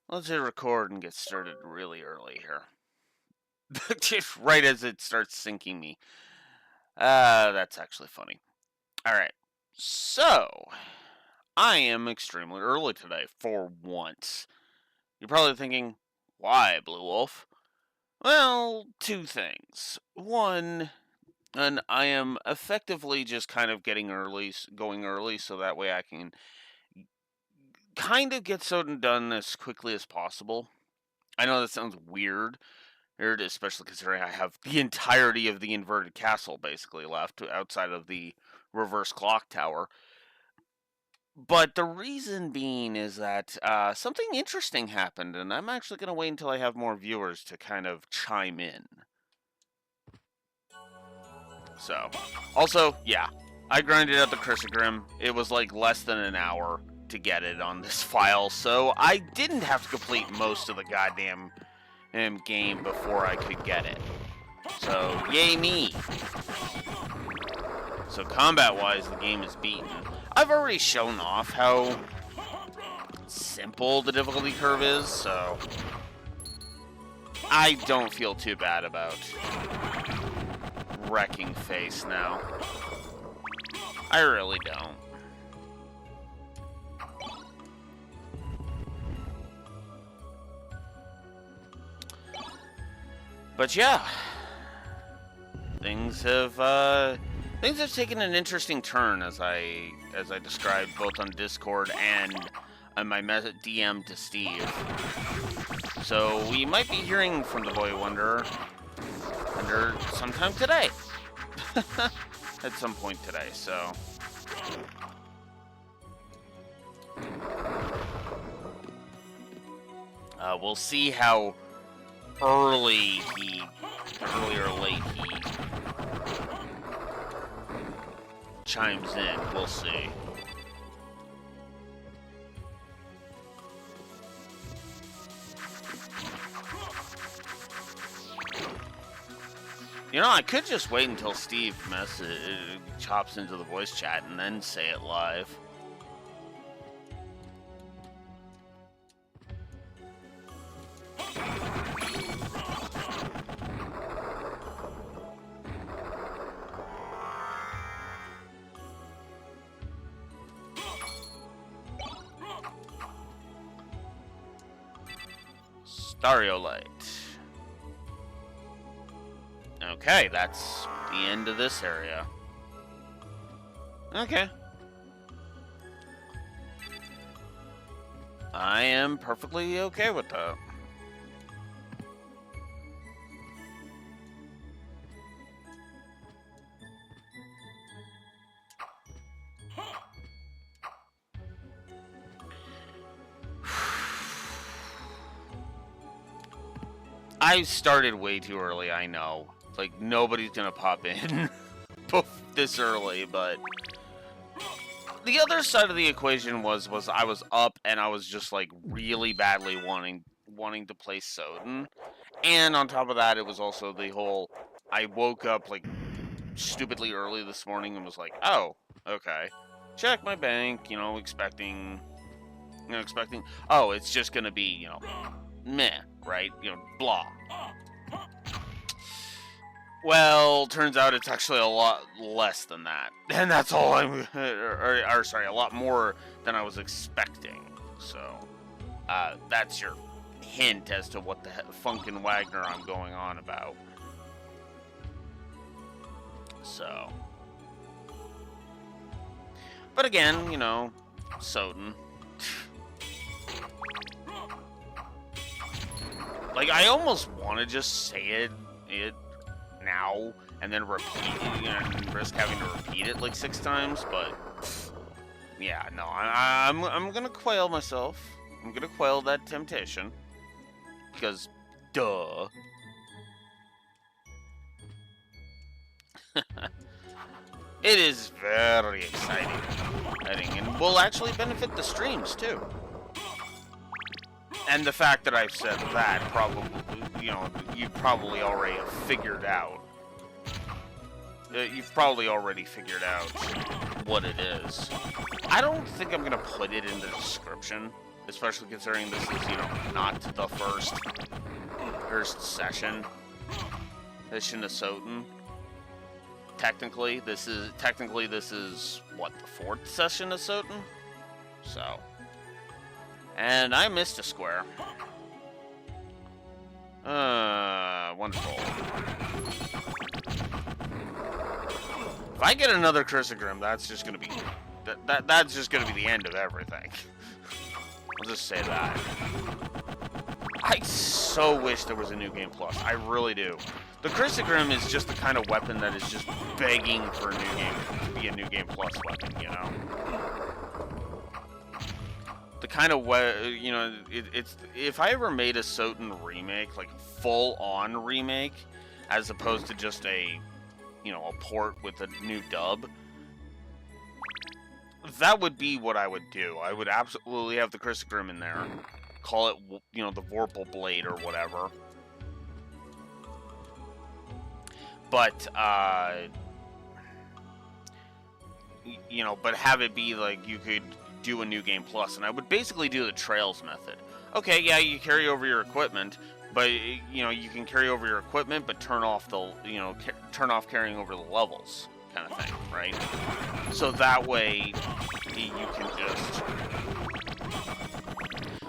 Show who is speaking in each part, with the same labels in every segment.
Speaker 1: Let's hit record and get started really early here. Just right as it starts sinking me. That's actually funny. Alright. So, I am extremely early today, for once. You're probably thinking, why, Blue Wolf? Well, two things. One, and I am effectively just kind of going early, so that way I can kind of get something done as quickly as possible. I know that sounds weird, especially considering I have the entirety of the inverted castle basically left outside of the reverse clock tower. But the reason being is that something interesting happened, and I'm actually going to wait until I have more viewers to kind of chime in. So, also, yeah, I grinded out the Chrysogrim. It was like less than an hour to get it on this file, so I didn't have to complete most of the goddamn game before I could get it. So, yay me. So, combat-wise, the game is beaten. I've already shown off how simple the difficulty curve is, so I don't feel too bad about wrecking face now. I really don't. But yeah, things have taken an interesting turn as I described both on Discord and on my DM to Steve. So we might be hearing from the Boy Wonder sometime today. At some point today, so. We'll see how early or late he chimes in. We'll see. You know, I could just wait until Steve chops into the voice chat and then say it live. Stariolite. Okay, that's the end of this area. Okay. I am perfectly okay with that. I started way too early, I know. Like, nobody's gonna pop in this early, but the other side of the equation was I was up and I was just like really badly wanting to play SOTN. And on top of that, it was also the whole I woke up like stupidly early this morning and was like, oh, okay. Check my bank, expecting oh, it's just gonna be, meh, right? Blah. Well, turns out it's actually a lot less than that. And that's all a lot more than I was expecting. So, that's your hint as to what the Funkin' Wagner I'm going on about. So. But again, SOTN. Like, I almost want to just say it now and then repeat it and risk having to repeat it like 6 times, but yeah, no, I'm gonna quail myself. I'm gonna quail that temptation because duh. It is very exciting, and will actually benefit the streams too. And the fact that I've said that probably, you probably already have figured out. You've probably already figured out what it is. I don't think I'm going to put it in the description, especially considering this is, you know, not the first session of SOTN. Technically, this is what, the 4th session of SOTN? So, and I missed a square. Wonderful. If I get another Chrysogrim, that's just gonna be that's just gonna be the end of everything. I'll just say that. I so wish there was a New Game Plus. I really do. The Chrysogrim is just the kind of weapon that is just begging for a new game to be a New Game Plus weapon, you know? The kind of you know, it's if I ever made a SOTN remake, like full-on remake, as opposed to just a, you know, a port with a new dub, that would be what I would do. I would absolutely have the Chrysogrim in there. Call it, you know, the Vorpal Blade or whatever. But, you know, but have it be like you could do a New Game Plus, and I would basically do the Trails method. Okay, yeah, you carry over your equipment, but, you know, you can carry over your equipment, but turn off the, you know, turn off carrying over the levels, kind of thing, right? So that way, you can just...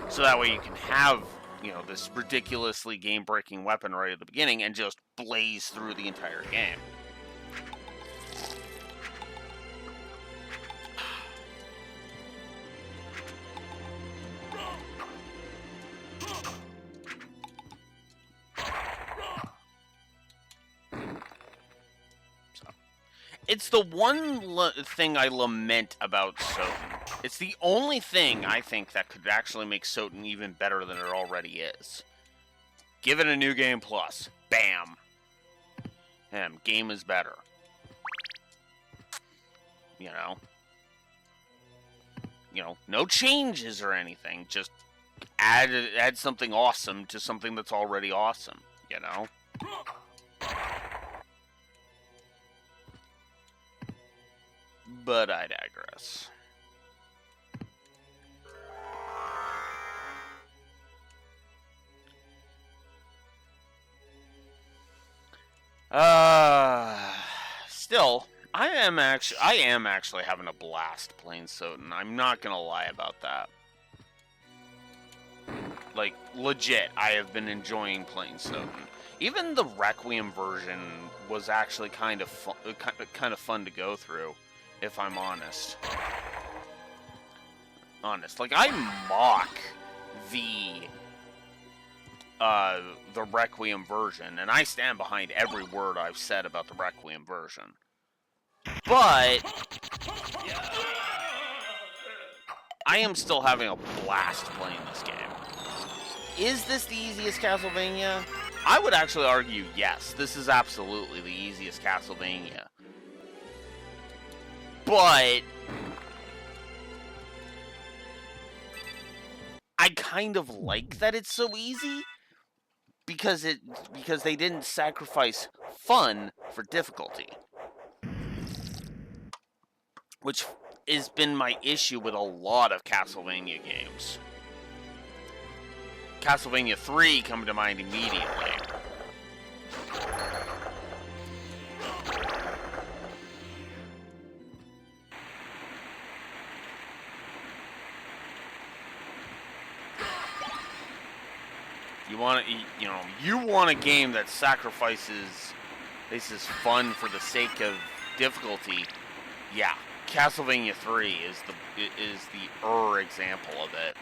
Speaker 1: So that way you can have, you know, this ridiculously game-breaking weapon right at the beginning and just blaze through the entire game. It's the one thing I lament about SOTN. It's the only thing I think that could actually make SOTN even better than it already is. Give it a New Game Plus. Bam. Game is better. You know? You know, no changes or anything. Just add something awesome to something that's already awesome. You know? But I digress. Still, I am actually having a blast playing SOTN. I'm not gonna lie about that. Like, legit, I have been enjoying playing SOTN. Even the Requiem version was actually kind of fun to go through, if I'm honest. Like, I mock the Requiem version, and I stand behind every word I've said about the Requiem version. But I am still having a blast playing this game. Is this the easiest Castlevania? I would actually argue yes. This is absolutely the easiest Castlevania. But I kind of like that it's so easy because they didn't sacrifice fun for difficulty, which has been my issue with a lot of Castlevania games. Castlevania 3 coming to mind immediately. You want a game that sacrifices fun for the sake of difficulty. Yeah, Castlevania 3 is the example of it.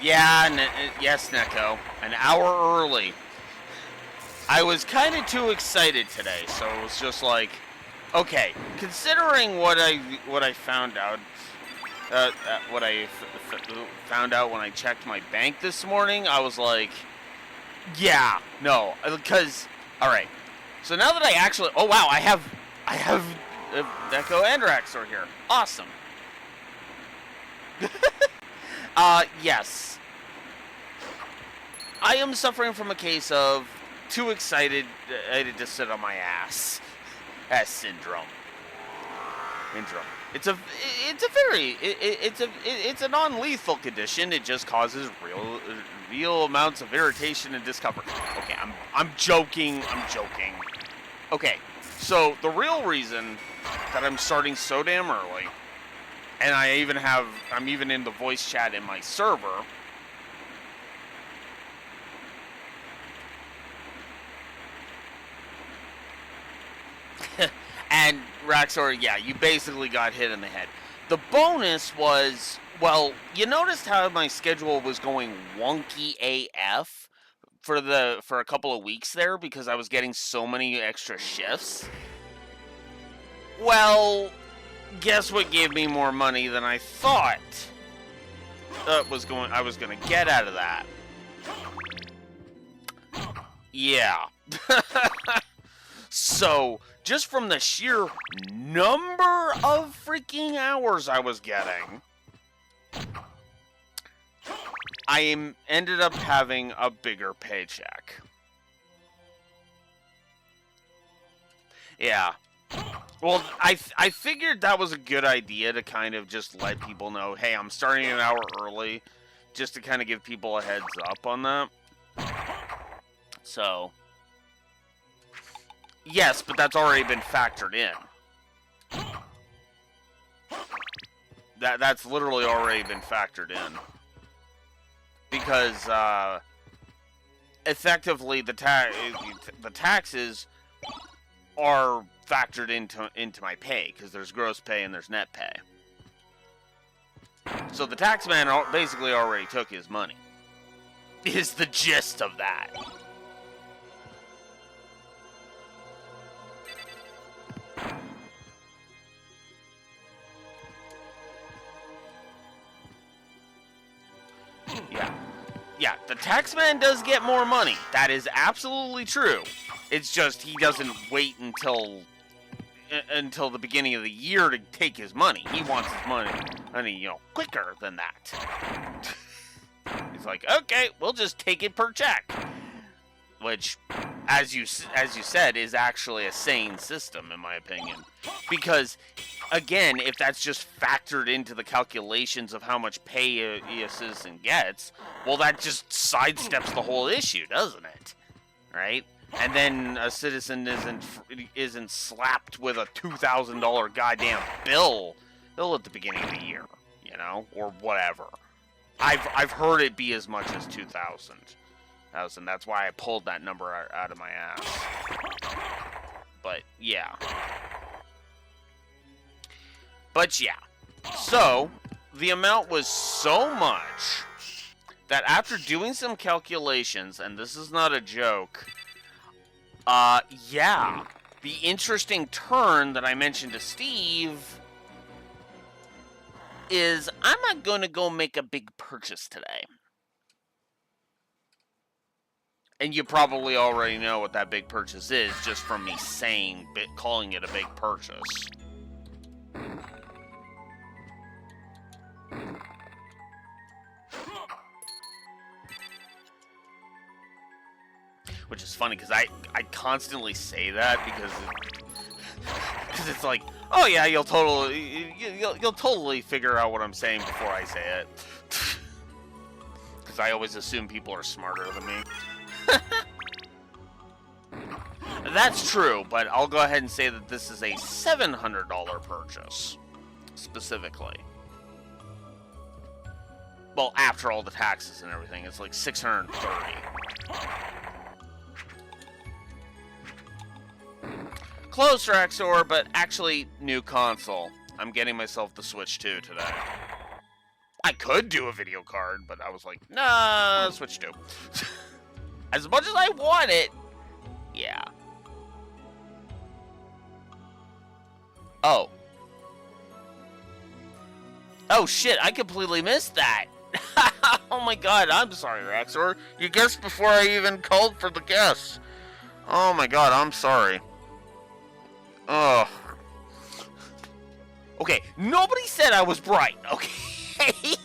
Speaker 1: Yeah, yes, Neko. An hour early. I was kind of too excited today, so it was just like, okay, considering what I found out, what I found out when I checked my bank this morning, I was like, yeah, no, because, all right. So now that I actually, oh wow, I have Echo and Raxor here. Awesome. Yes. I am suffering from a case of too excited to sit on my ass. Ass syndrome. It's a non-lethal condition. It just causes real amounts of irritation and discomfort. Okay, I'm joking. Okay, so the real reason that I'm starting so damn early, and I'm even in the voice chat in my server. And Raxor, yeah, you basically got hit in the head. The bonus was, well, you noticed how my schedule was going wonky AF for a couple of weeks there because I was getting so many extra shifts. Well, guess what gave me more money than I thought I was going to get out of that. Yeah. So, just from the sheer number of freaking hours I was getting, I ended up having a bigger paycheck. Yeah. Well, I figured that was a good idea to kind of just let people know, hey, I'm starting an hour early, just to kind of give people a heads up on that. So, yes, but that's already been factored in. That's literally already been factored in. Because, effectively, the taxes are factored into my pay, because there's gross pay and there's net pay. So the tax man basically already took his money. Is the gist of that. Yeah, the taxman does get more money. That is absolutely true. It's just he doesn't wait until the beginning of the year to take his money. He wants his money, you know, quicker than that. He's like, okay, we'll just take it per check. Which, as you said, is actually a sane system, in my opinion. Because, again, if that's just factored into the calculations of how much pay a citizen gets, well, that just sidesteps the whole issue, doesn't it? Right? And then a citizen isn't slapped with a $2,000 goddamn bill at the beginning of the year, you know, or whatever. I've heard it be as much as 2,000. That's why I pulled that number out of my ass. But yeah. So the amount was so much that after doing some calculations, and this is not a joke, yeah, the interesting turn that I mentioned to Steve is I'm not going to go make a big purchase today. And you probably already know what that big purchase is, just from me calling it a big purchase. Which is funny, because I constantly say that, because it's like, oh yeah, you'll totally figure out what I'm saying before I say it. Because I always assume people are smarter than me. That's true, but I'll go ahead and say that this is a $700 purchase, specifically. Well, after all the taxes and everything, it's like $630. Close, Raxor, but actually, new console. I'm getting myself the Switch 2 today. I could do a video card, but I was like, nah, Switch 2. As much as I want it, Yeah. Oh. Oh shit, I completely missed that. Oh my god, I'm sorry, Raxor. You guessed before I even called for the guess. Oh my god, I'm sorry. Ugh. Okay, nobody said I was bright, okay?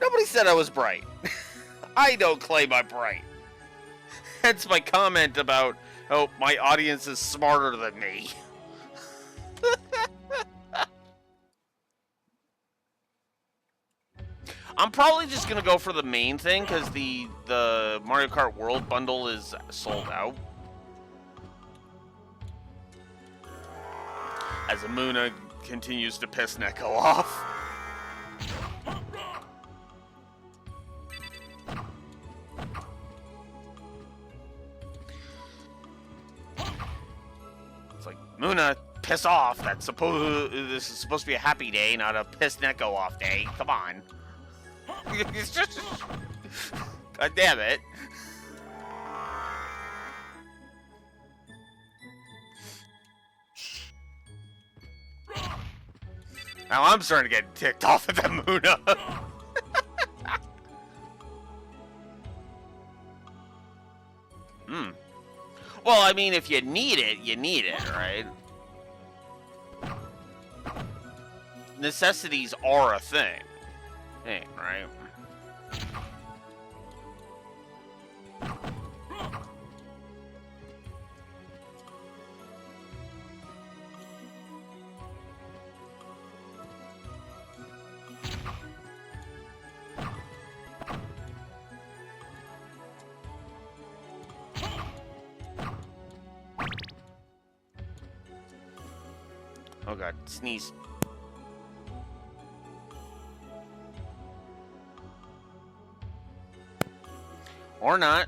Speaker 1: Nobody said I was bright. I don't claim I'm bright. Hence my comment about, oh, my audience is smarter than me. I'm probably just gonna go for the main thing because the Mario Kart World bundle is sold out. As Amuna continues to piss Neko off. It's like, Muna, piss off. This is supposed to be a happy day, not a piss Neko off day. Come on. It's just... God damn it. Now I'm starting to get ticked off at the Muna. Well, I mean, if you need it, you need it, right? Necessities are a thing. Hey, right? Oh god, sneeze. Or not.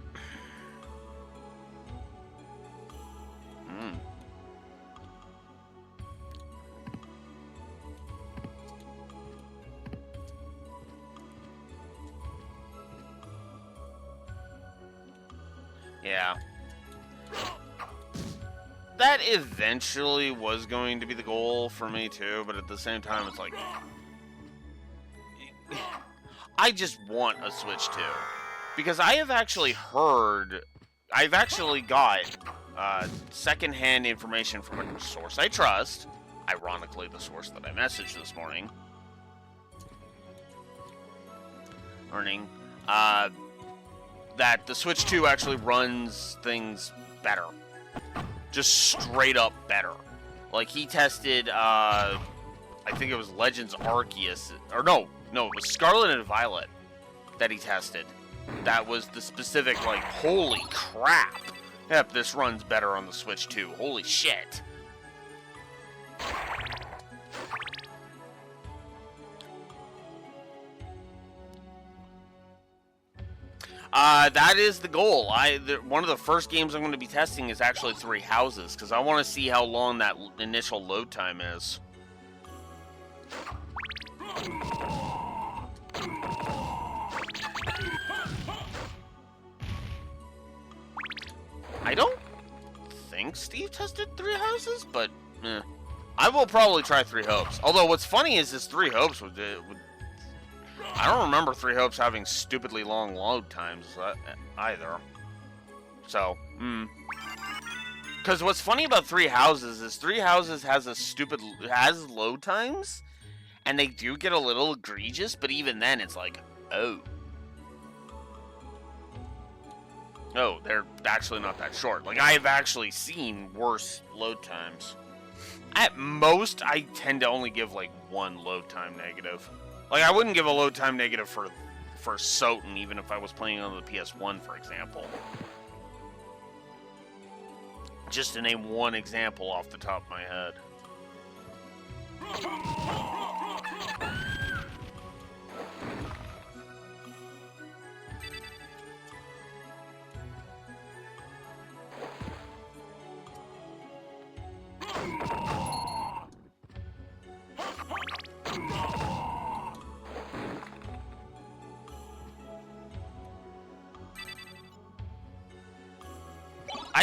Speaker 1: Yeah. That eventually was going to be the goal for me too, but at the same time it's like... I just want a Switch 2. Because I have actually heard... I've actually got secondhand information from a source I trust. Ironically, the source that I messaged this morning. That the Switch 2 actually runs things better. Just straight up better. Like, he tested, I think it was Legends Arceus, or no, it was Scarlet and Violet that he tested. That was the specific, like, holy crap. Yep, this runs better on the Switch 2. Holy shit. That is the goal. One of the first games I'm going to be testing is actually Three Houses, because I want to see how long that initial load time is. I don't think Steve tested Three Houses, but I will probably try Three Hopes. Although what's funny is this Three Hopes would I don't remember Three Hopes having stupidly long load times either. So, because what's funny about Three Houses is Three Houses has load times, and they do get a little egregious, but even then it's like, oh, they're actually not that short. Like, I have actually seen worse load times. At most, I tend to only give like one load time negative. Like, I wouldn't give a load time negative for SOTN, even if I was playing on the PS1, for example. Just to name one example off the top of my head.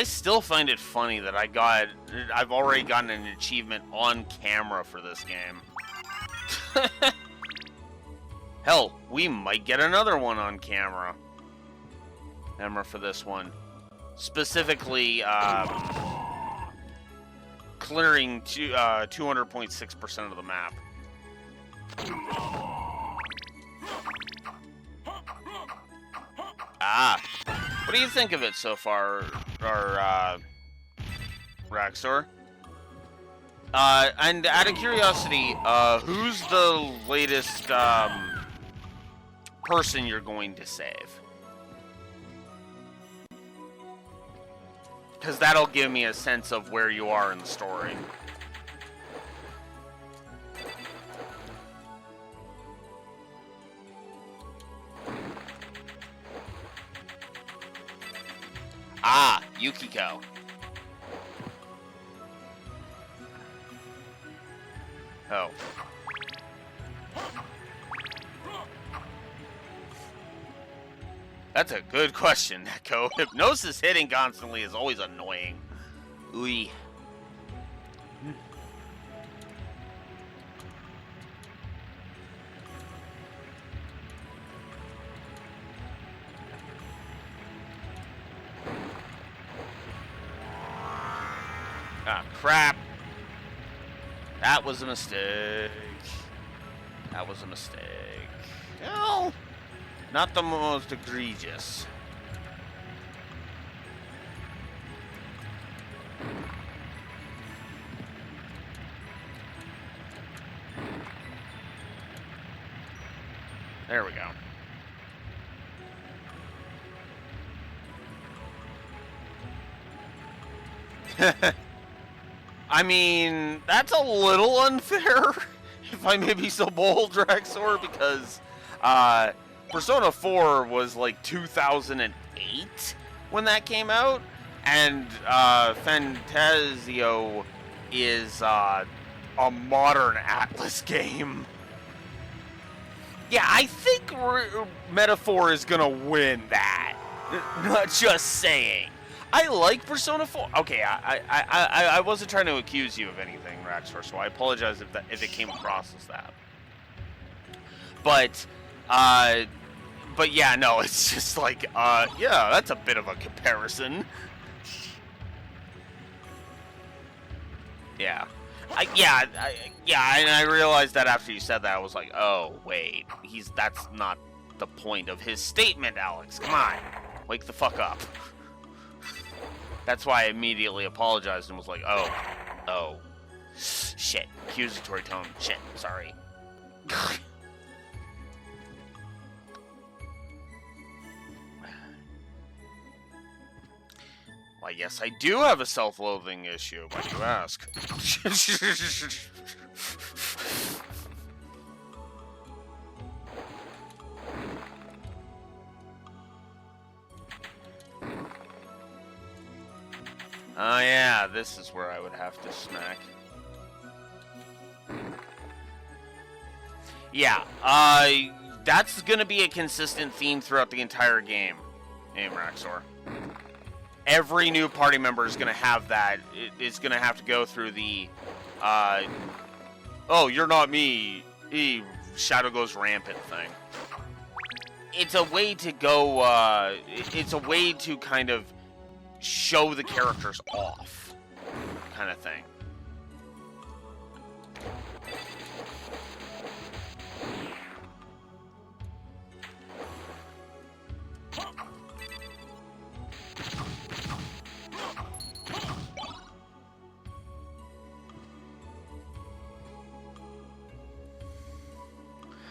Speaker 1: I still find it funny that I've already gotten an achievement on camera for this game. Hell, we might get another one on camera. For this one. Specifically, clearing 200.6% of the map. What do you think of it so far, Raxor? And out of curiosity, who's the latest person you're going to save? Because that'll give me a sense of where you are in the story. Yukiko. Oh. That's a good question, Neko. Hypnosis hitting constantly is always annoying. Ooh. Crap. That was a mistake. That was a mistake. No. Not the most egregious. There we go. I mean, that's a little unfair, if I may be so bold, Draxor, because Persona 4 was like 2008 when that came out, and Fantasio is a modern Atlas game. Yeah, I think Metaphor is gonna win that. Not just saying. I like Persona 4. Okay, I wasn't trying to accuse you of anything, Raxor, so I apologize if it came across as that. But yeah, no, it's just like, yeah, that's a bit of a comparison. Yeah. And I realized that after you said that, I was like, oh, wait, that's not the point of his statement, Alex. Come on, wake the fuck up. That's why I immediately apologized and was like, oh, shit, accusatory tone, shit, sorry. Why, yes, I do have a self-loathing issue, why do you ask? Oh yeah, this is where I would have to smack. Yeah, that's gonna be a consistent theme throughout the entire game, Raxor. Every new party member is gonna have that. It's gonna have to go through the, oh, you're not me, Shadow goes rampant thing. It's a way to go, it's a way to kind of show the characters off, kind of thing.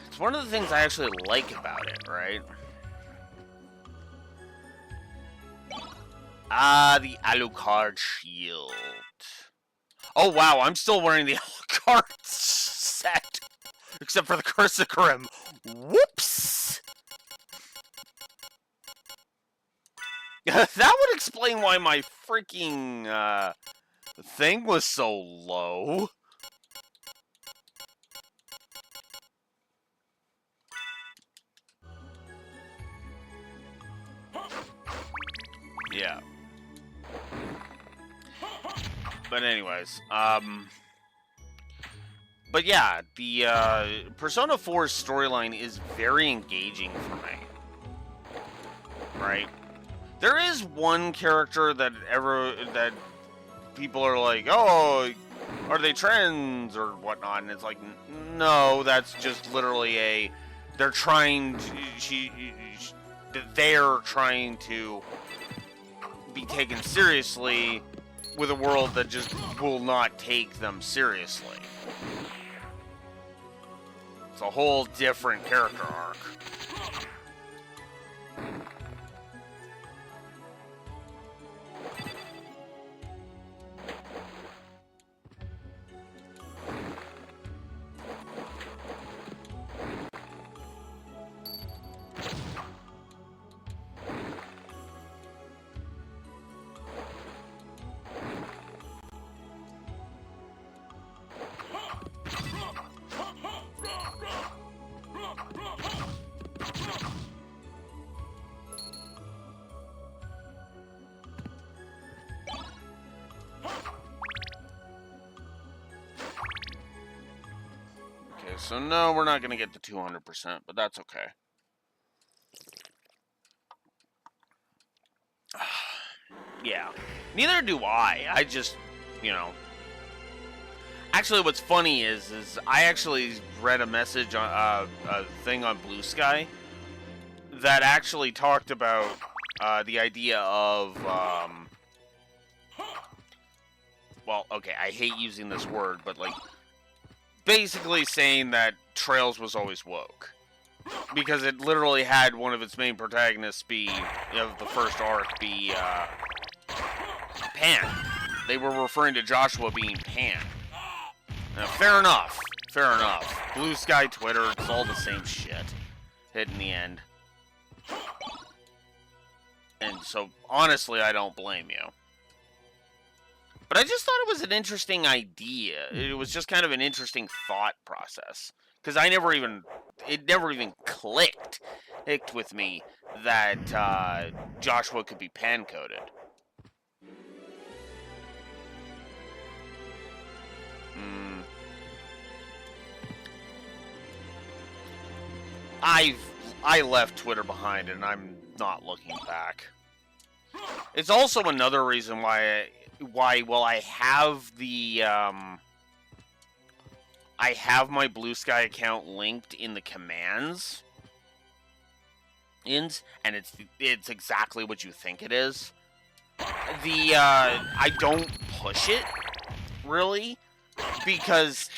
Speaker 1: It's one of the things I actually like about it, right? The Alucard shield. Oh wow, I'm still wearing the Alucard set. Except for the Curse of Grim. Whoops! That would explain why my freaking, thing was so low. Yeah. But anyways, but yeah, the Persona 4's storyline is very engaging for me. Right? There is one character that people are like, oh, are they trans or whatnot? And it's like, no, that's just literally they're trying to be taken seriously with a world that just will not take them seriously. It's a whole different character arc. So no, we're not going to get the 200%, but that's okay. Yeah. Neither do I. I just, you know. Actually, what's funny is I actually read a message on a thing on Blue Sky that actually talked about the idea of well, okay, I hate using this word, but like basically saying that Trails was always woke. Because it literally had one of its main protagonists of the first arc be Pan. They were referring to Joshua being Pan. Now, fair enough. Fair enough. Blue Sky Twitter, it's all the same shit. Hit in the end. And so, honestly, I don't blame you. But I just thought it was an interesting idea. It was just kind of an interesting thought process. Because it never even clicked with me that Joshua could be pan-coded. I left Twitter behind and I'm not looking back. It's also another reason why I have the I have my Blue Sky account linked in the commands and it's exactly what you think it is. I don't push it really because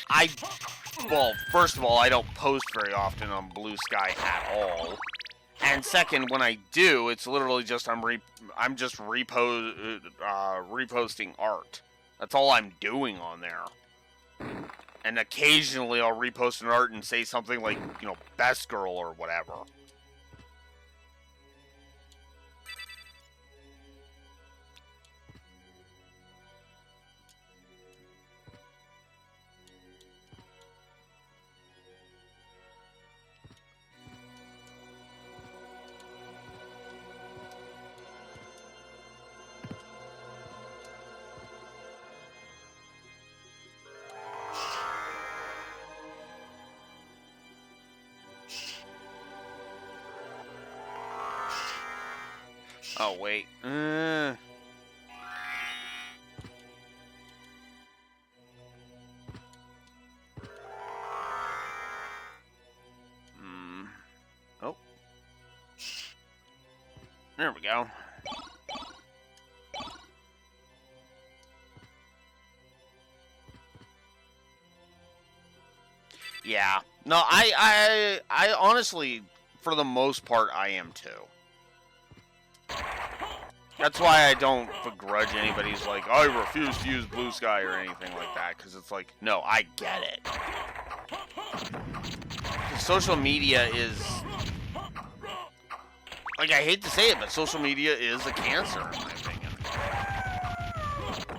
Speaker 1: well, first of all, I don't post very often on Blue Sky at all. And second, when I do, it's literally just I'm just reposting art. That's all I'm doing on there. And occasionally I'll repost an art and say something like, you know, best girl or whatever. Oh, wait. Oh. There we go. Yeah. No, I honestly, for the most part, I am too. That's why I don't begrudge anybody who's like, I refuse to use Blue Sky or anything like that, because it's like, no, I get it. Social media is, like, I hate to say it, but social media is a cancer, in my opinion.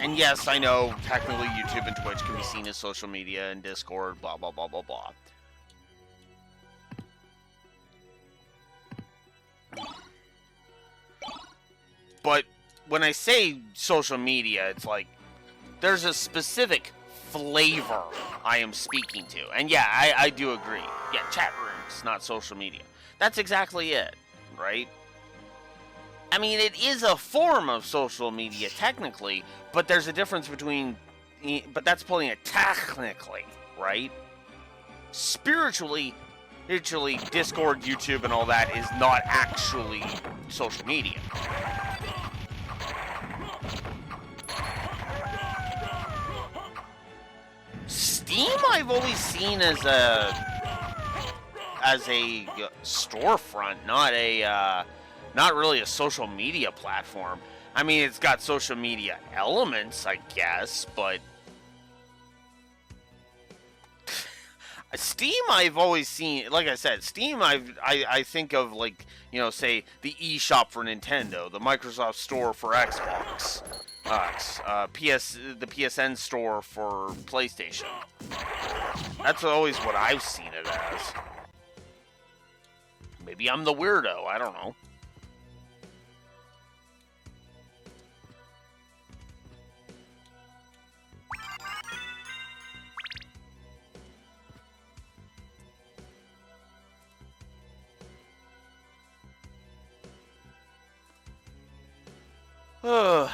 Speaker 1: And yes, I know, technically YouTube and Twitch can be seen as social media and Discord, blah, blah, blah, blah, blah. But when I say social media, it's like there's a specific flavor I am speaking to. And yeah, I do agree. Yeah, chat rooms, not social media. That's exactly it, right? I mean, it is a form of social media, technically, but there's a difference between... But that's pulling it technically, right? Spiritually, Discord, YouTube, and all that is not actually social media. Steam I've always seen as a storefront, not really a social media platform. I mean, it's got social media elements, I guess, but Steam I've always seen, like I said, Steam I think of, like, you know, say the eShop for Nintendo, the Microsoft Store for Xbox, the PSN store for PlayStation. That's always what I've seen it as. Maybe I'm the weirdo, I don't know. Ugh.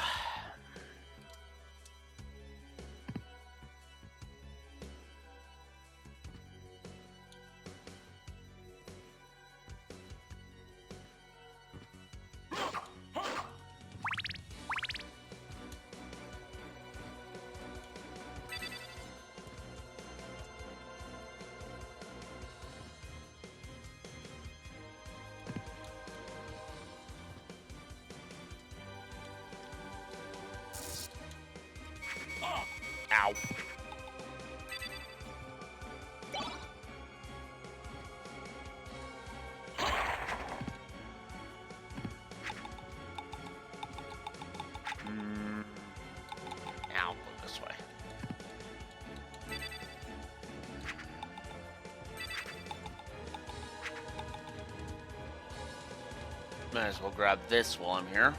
Speaker 1: Ow. Now, go this way. Might as well grab this while I'm here.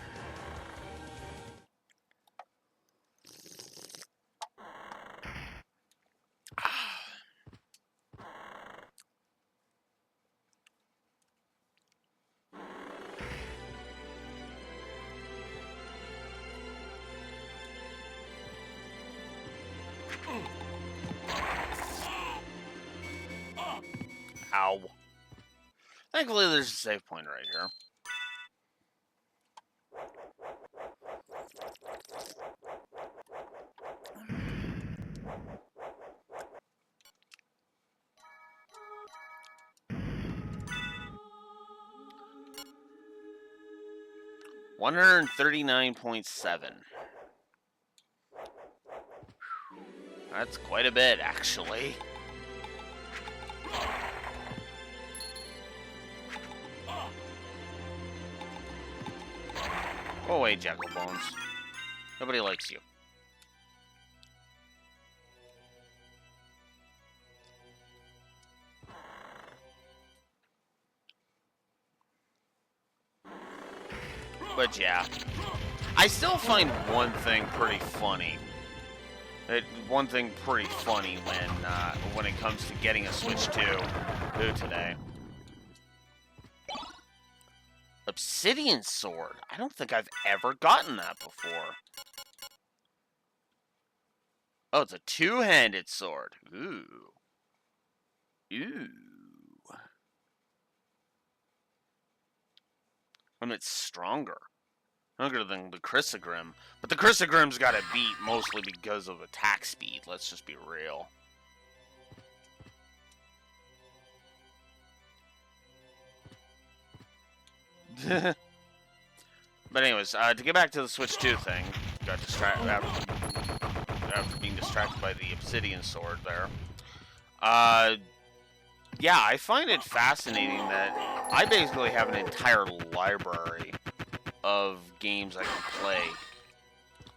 Speaker 1: Ow. Thankfully, there's a save point right here. $139.7. That's quite a bit, actually. Go away, Jackal Bones. Nobody likes you. But yeah, I still find one thing pretty funny. When it comes to getting a Switch 2 today. Obsidian Sword. I don't think I've ever gotten that before. Oh, it's a two-handed sword. Ooh. Ooh. And it's stronger. Stronger than the Chrysogrim. But the Chrysogrim's got a beat mostly because of attack speed. Let's just be real. But anyways, to get back to the Switch 2 thing, got distracted after being distracted by the Obsidian Sword there. Yeah, I find it fascinating that I basically have an entire library of games I can play.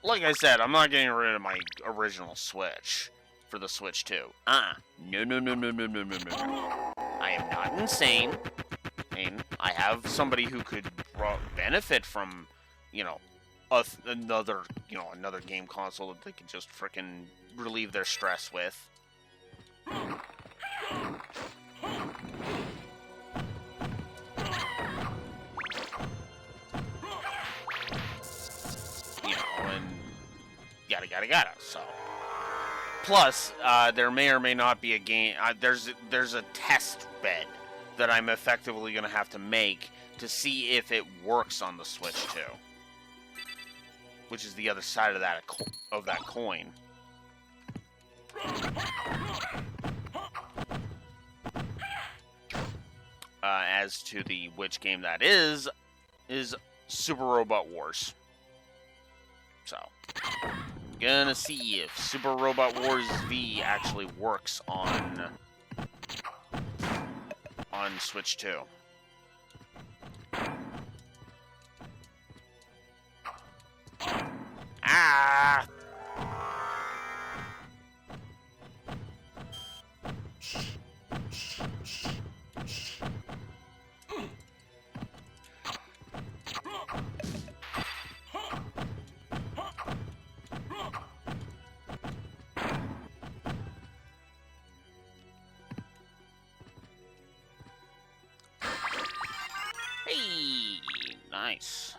Speaker 1: Like I said, I'm not getting rid of my original Switch for the Switch 2. No, no, no, no, no, no, no, no, no. I am not insane. I mean, I have somebody who could benefit from, you know, another, another game console that they can just frickin' relieve their stress with. And yada. So, plus, there may or may not be a game. There's a test bed that I'm effectively going to have to make to see if it works on the Switch too, which is the other side of that coin. As to which game that is Super Robot Wars. So, gonna see if Super Robot Wars V actually works on Switch 2. Ah! Hey, nice.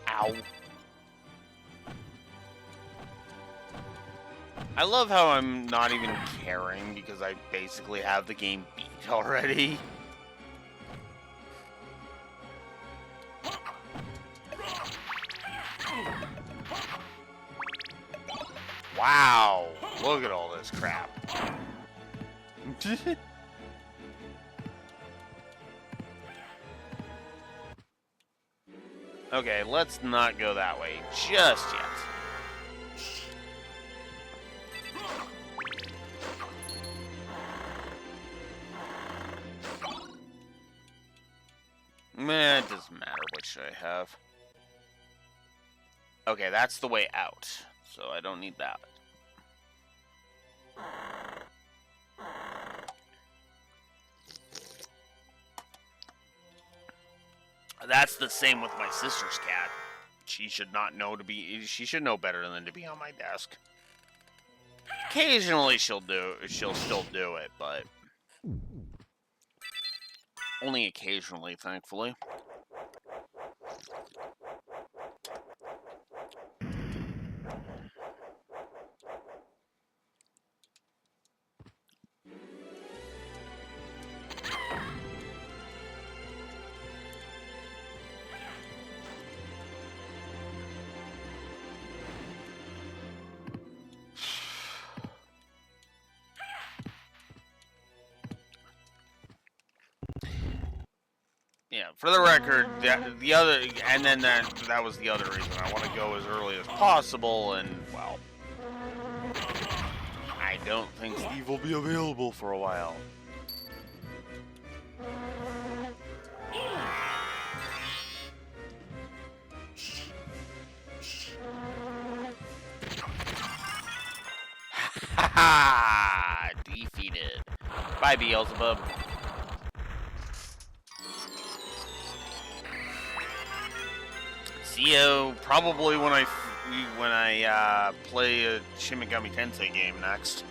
Speaker 1: Ow. I love how I'm not even caring because I basically have the game beat already. Wow, look at all this crap. Okay, let's not go that way just yet. Meh, it doesn't matter which I have. Okay, that's the way out, so I don't need that. That's the same with my sister's cat. She should not know she should know better than to be on my desk. Occasionally she'll still do it, but only occasionally, thankfully. Yeah, for the record, that was the other reason. I want to go as early as possible, and, well, I don't think Steve will be available for a while. Ha! Defeated. Bye, Beelzebub. See you probably when I play a Shin Megami Tensei game next.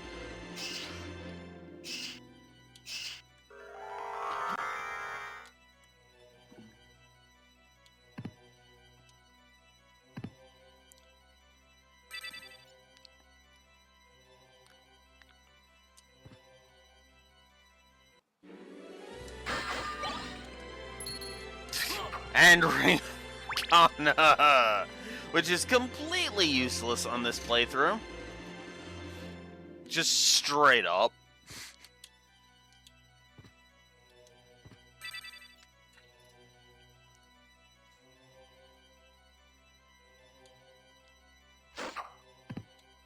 Speaker 1: And Ring of Kana, which is completely useless on this playthrough. Just straight up.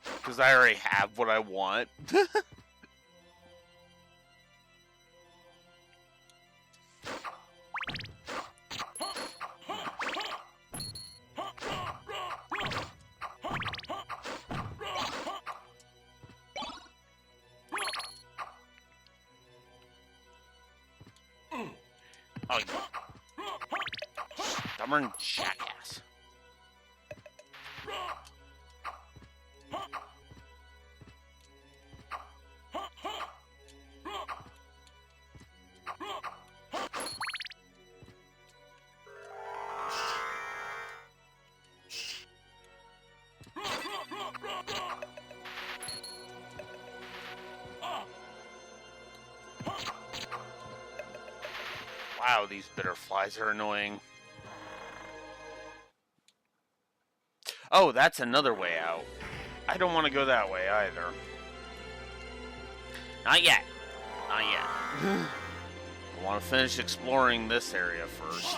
Speaker 1: Because I already have what I want. Oh, stubborn jackass. Wow, these bitter flies are annoying. Oh, that's another way out. I don't want to go that way either. Not yet. Not yet. I want to finish exploring this area first.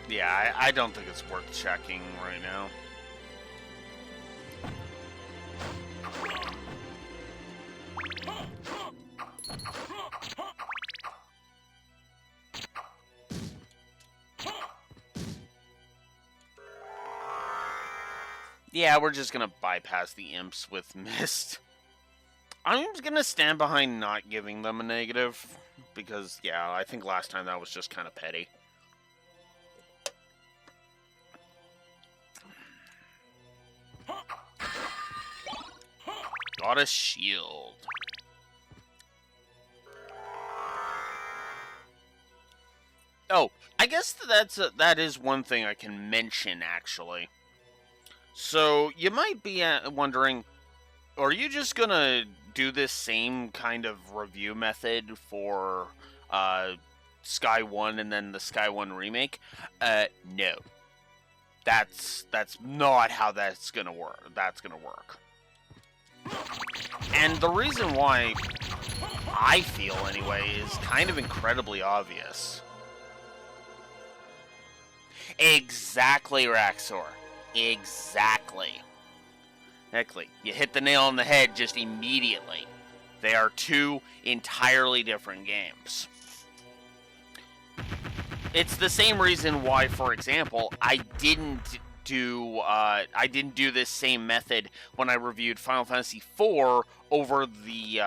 Speaker 1: Yeah, I don't think it's worth checking right now. Yeah, we're just gonna bypass the imps with mist. I'm gonna stand behind not giving them a negative, because, yeah, I think last time that was just kind of petty. Got a shield. Oh, I guess that is one thing I can mention, actually. So, you might be wondering, are you just gonna do this same kind of review method for Sky 1 and then the Sky 1 remake? No. That's not how that's gonna work. And the reason why, I feel anyway, is kind of incredibly obvious. Exactly, Raxor. Exactly. You hit the nail on the head just immediately. They are two entirely different games. It's the same reason why, for example, I didn't do this same method when I reviewed Final Fantasy IV over the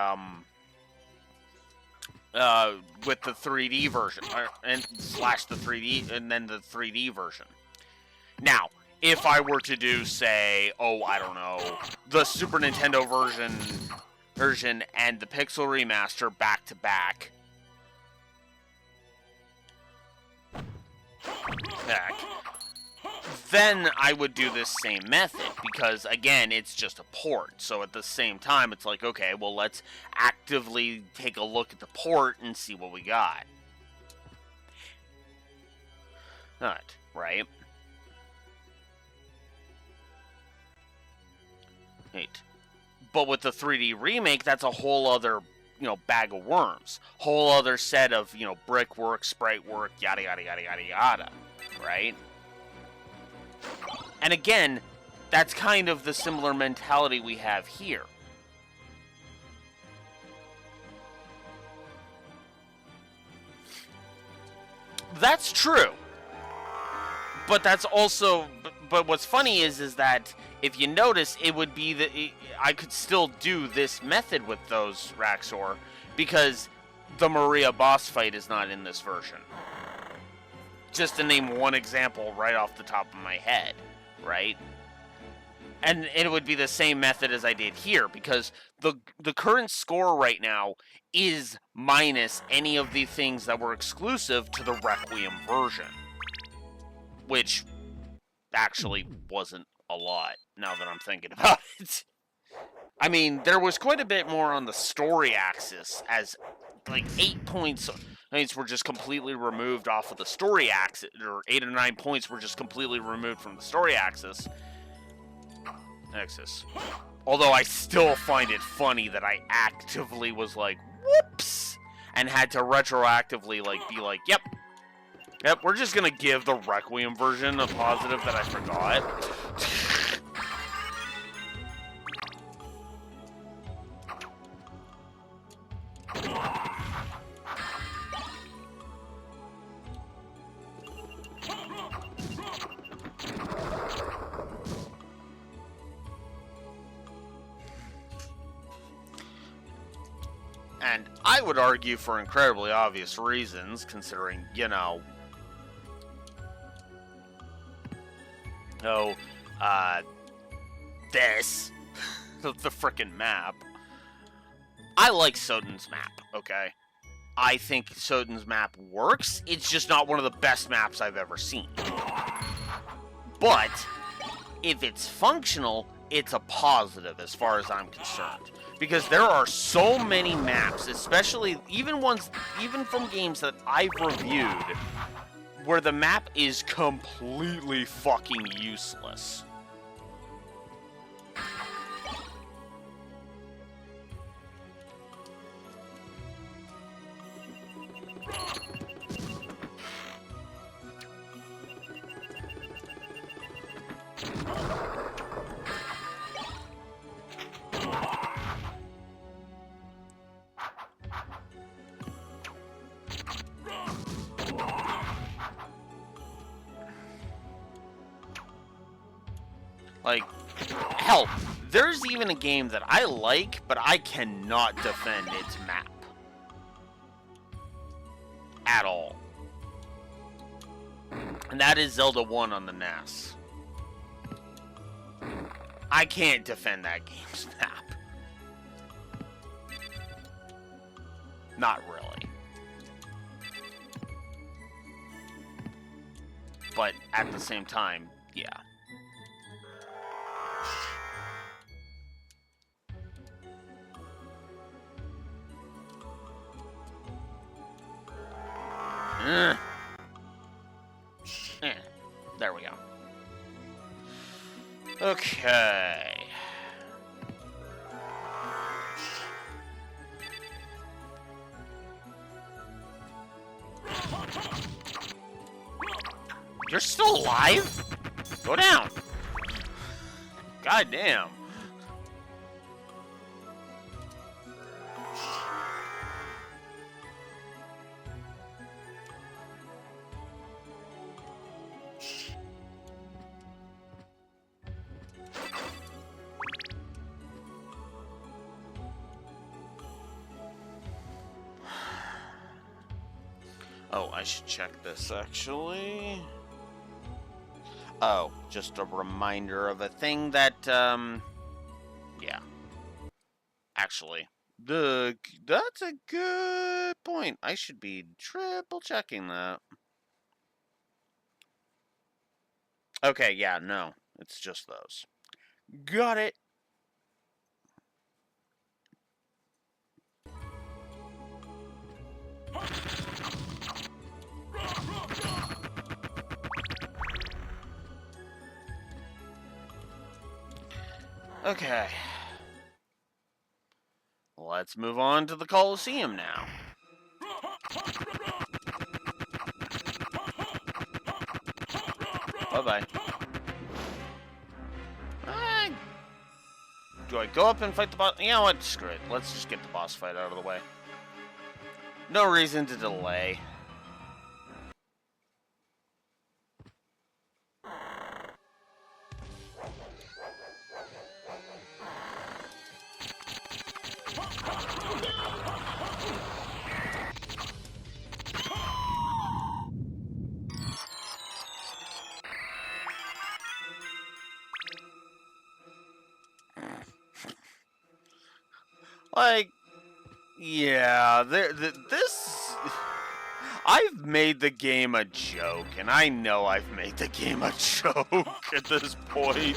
Speaker 1: with the 3D version and slash the 3D and then the 3D version. Now, if I were to do, say, I don't know, the Super Nintendo version and the Pixel remaster back to back, then I would do this same method, because, again, it's just a port. So at the same time, it's like, okay, well, let's actively take a look at the port and see what we got. Right? But with the 3D remake, that's a whole other, bag of worms. Whole other set of, brickwork, sprite work, yada, yada, yada, yada, yada. Right? And again, that's kind of the similar mentality we have here. That's true. But that's also... But what's funny is that if you notice, it would be that I could still do this method with those, Raxor, because the Maria boss fight is not in this version. Just to name one example right off the top of my head, right? And it would be the same method as I did here, because the current score right now is minus any of the things that were exclusive to the Requiem version. Which actually wasn't a lot, now that I'm thinking about it. I mean, there was quite a bit more on the story axis, as like 8 points points were just completely removed off of the story axis, or 8 or 9 points were just completely removed from the story axis. Although I still find it funny that I actively was like, whoops, and had to retroactively like be like, yep, we're just gonna give the Requiem version a positive that I forgot. And I would argue for incredibly obvious reasons, considering, you know, this, the frickin' map. I like SOTN's map, okay? I think SOTN's map works, it's just not one of the best maps I've ever seen. But, if it's functional, it's a positive as far as I'm concerned. Because there are so many maps, especially even from games that I've reviewed, where the map is completely fucking useless. Like, hell, there's even a game that I like, but I cannot defend its map. At all. And that is Zelda 1 on the NES. I can't defend that game's map. Not really. But at the same time, yeah. There we go. Okay. You're still alive? Go down. God damn. Oh, I should check this, actually. Oh, just a reminder of a thing that, yeah. Actually, that's a good point. I should be triple checking that. Okay, yeah, no. It's just those. Got it. Okay. Let's move on to the Colosseum now. Bye-bye. Do I go up and fight the boss? You know what? Screw it. Let's just get the boss fight out of the way. No reason to delay. Like, yeah, this... I've made the game a joke, and I know I've made the game a joke at this point.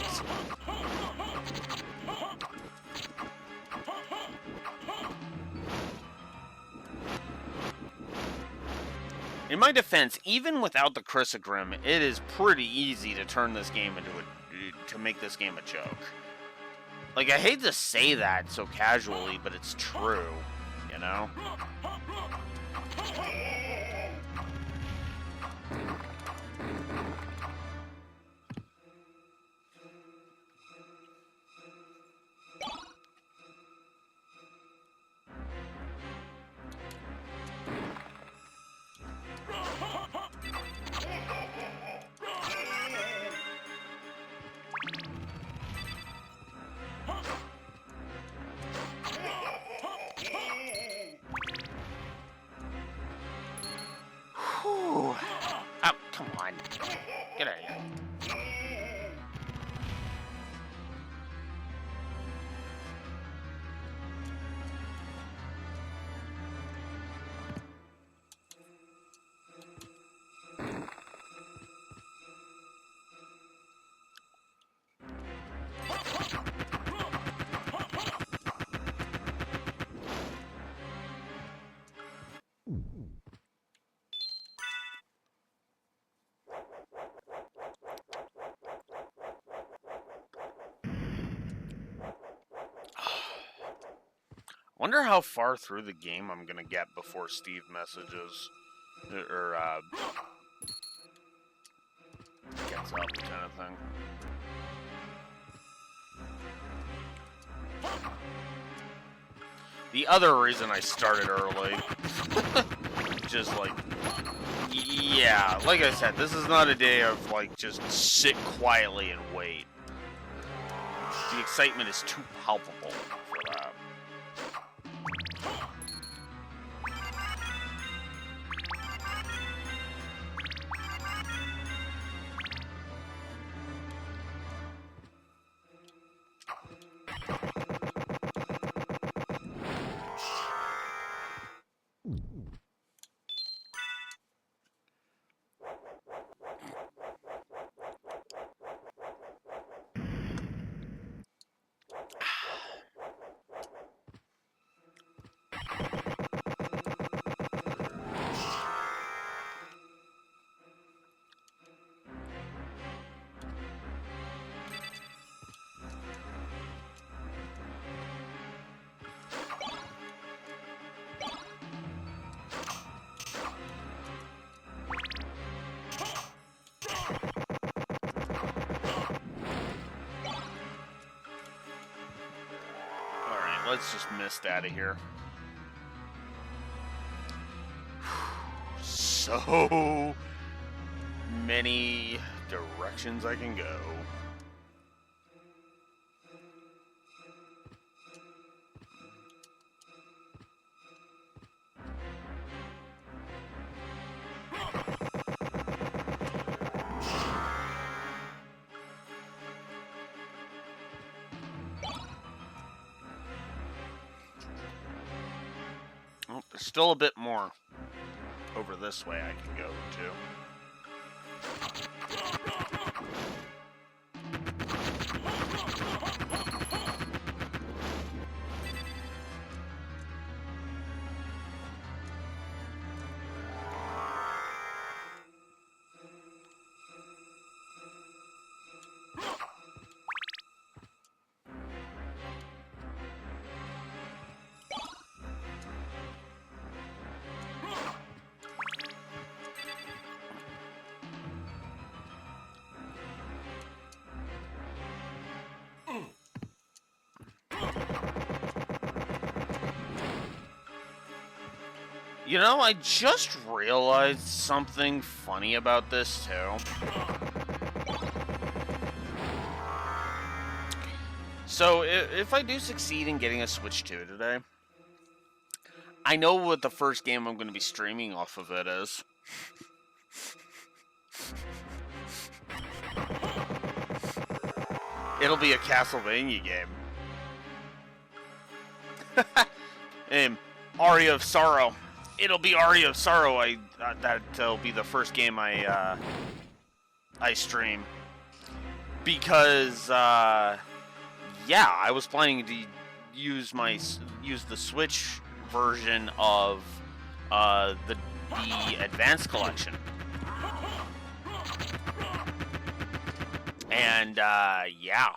Speaker 1: In my defense, even without the Chrysogrim, it is pretty easy to turn this game to make this game a joke. Like, I hate to say that so casually, but it's true, you know? Whew. Oh, come on. Get out of here. Wonder how far through the game I'm gonna get before Steve messages or gets up, kind of thing. The other reason I started early, just like, yeah, like I said, this is not a day of like just sit quietly and wait. The excitement is too palpable for that. Let's just mist out of here. So many directions I can go. Oh, there's still a bit more over this way I can go to. You know, I just realized something funny about this, too. So, if I do succeed in getting a Switch 2 today, I know what the first game I'm going to be streaming off of it is. It'll be a Castlevania game. Aria of Sorrow. It'll be Aria of Sorrow. That'll be the first game I stream, because yeah, I was planning to use the Switch version of the the Advanced Collection. And, yeah.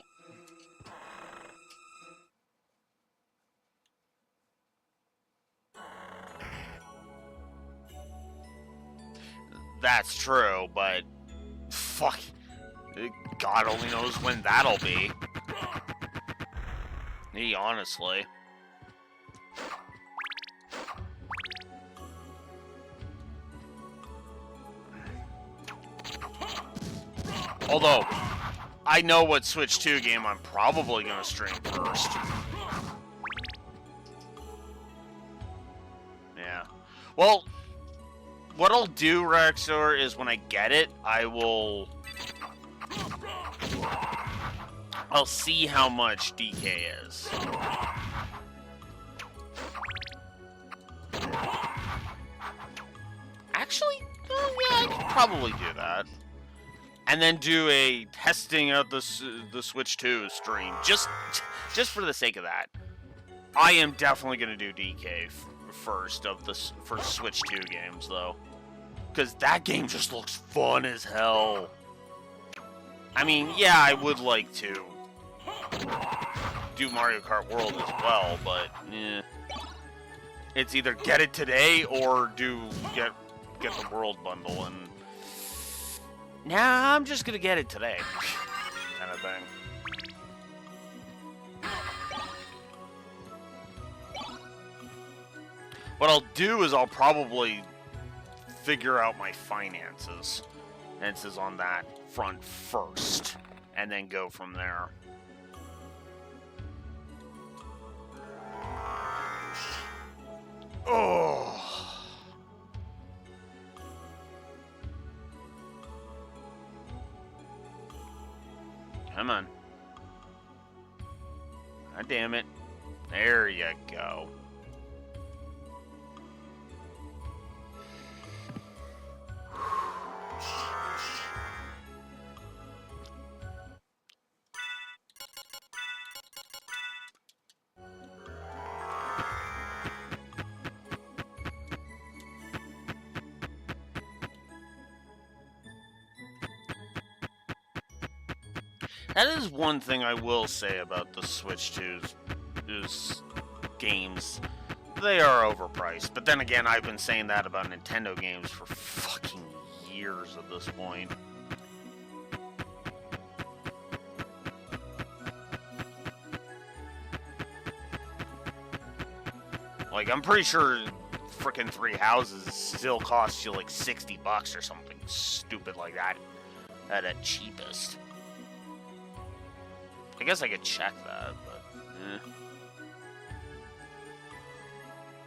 Speaker 1: That's true, but fuck, God only knows when that'll be. Me, honestly. Although, I know what Switch 2 game I'm probably going to stream first. Yeah. Well, what I'll do, Rexor, is when I get it, I'll see how much DK is. Actually, yeah, I could probably do that. And then do a testing of the Switch 2 stream, just for the sake of that. I am definitely going to do DK first for Switch 2 games, though. Because that game just looks fun as hell. I mean, yeah, I would like to do Mario Kart World as well, but it's either get it today or get the World bundle, and nah, I'm just gonna get it today, kind of thing. What I'll do is I'll probably figure out my finances on that front first, and then go from there. Oh. Come on. God damn it. There you go. That is one thing I will say about the Switch 2's games. They are overpriced. But then again, I've been saying that about Nintendo games for fucking years at this point. Like, I'm pretty sure frickin' Three Houses still costs you like $60 or something stupid like that at its cheapest. I guess I could check that, but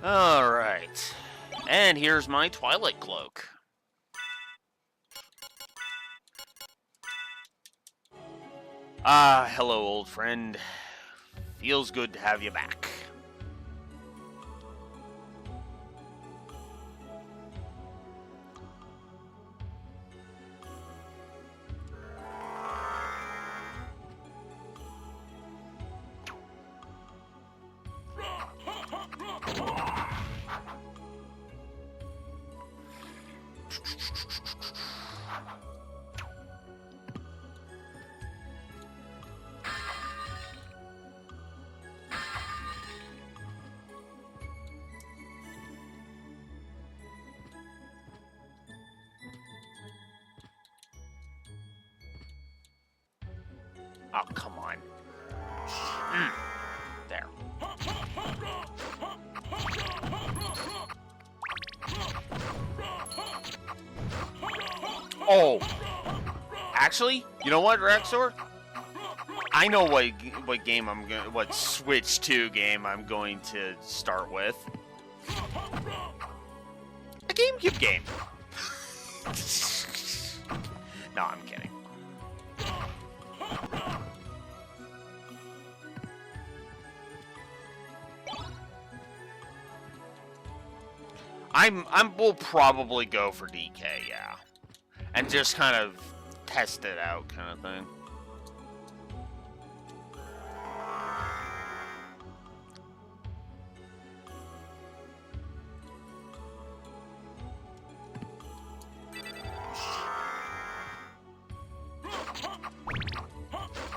Speaker 1: Alright. And here's my Twilight Cloak. Hello, old friend. Feels good to have you back. Oh, come on. There. Oh. Actually, you know what, Rexor? I know what game what Switch 2 game I'm going to start with. A GameCube game. No, I'm kidding. We'll probably go for DK, yeah. And just kind of test it out, kind of thing.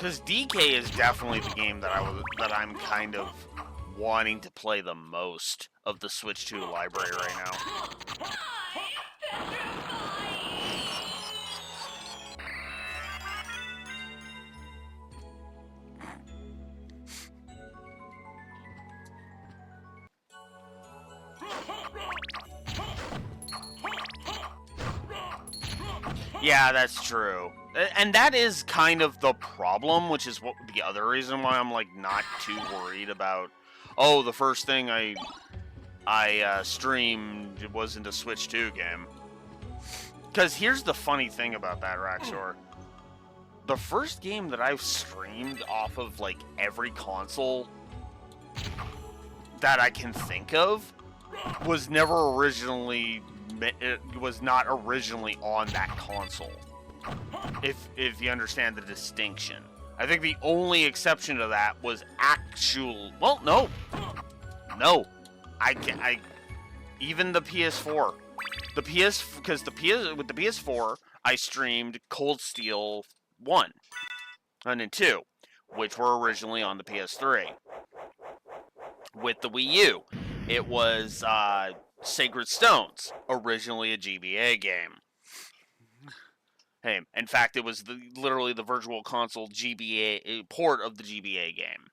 Speaker 1: Because DK is definitely the game that I'm kind of wanting to play the most of the Switch 2 library right now. Yeah, that's true. And that is kind of the problem, which is the other reason why I'm like not too worried about, oh, the first thing I streamed wasn't a Switch 2 game. Because here's the funny thing about that, Raxor. The first game that I've streamed off of like every console that I can think of was never originally, it was not originally on that console. If you understand the distinction. I think the only exception to that was well, no. Even the PS4. Because with the PS4, I streamed Cold Steel 1 and then 2, which were originally on the PS3. With the Wii U, it was Sacred Stones, originally a GBA game. Hey, in fact, it was literally the Virtual Console GBA port of the GBA game.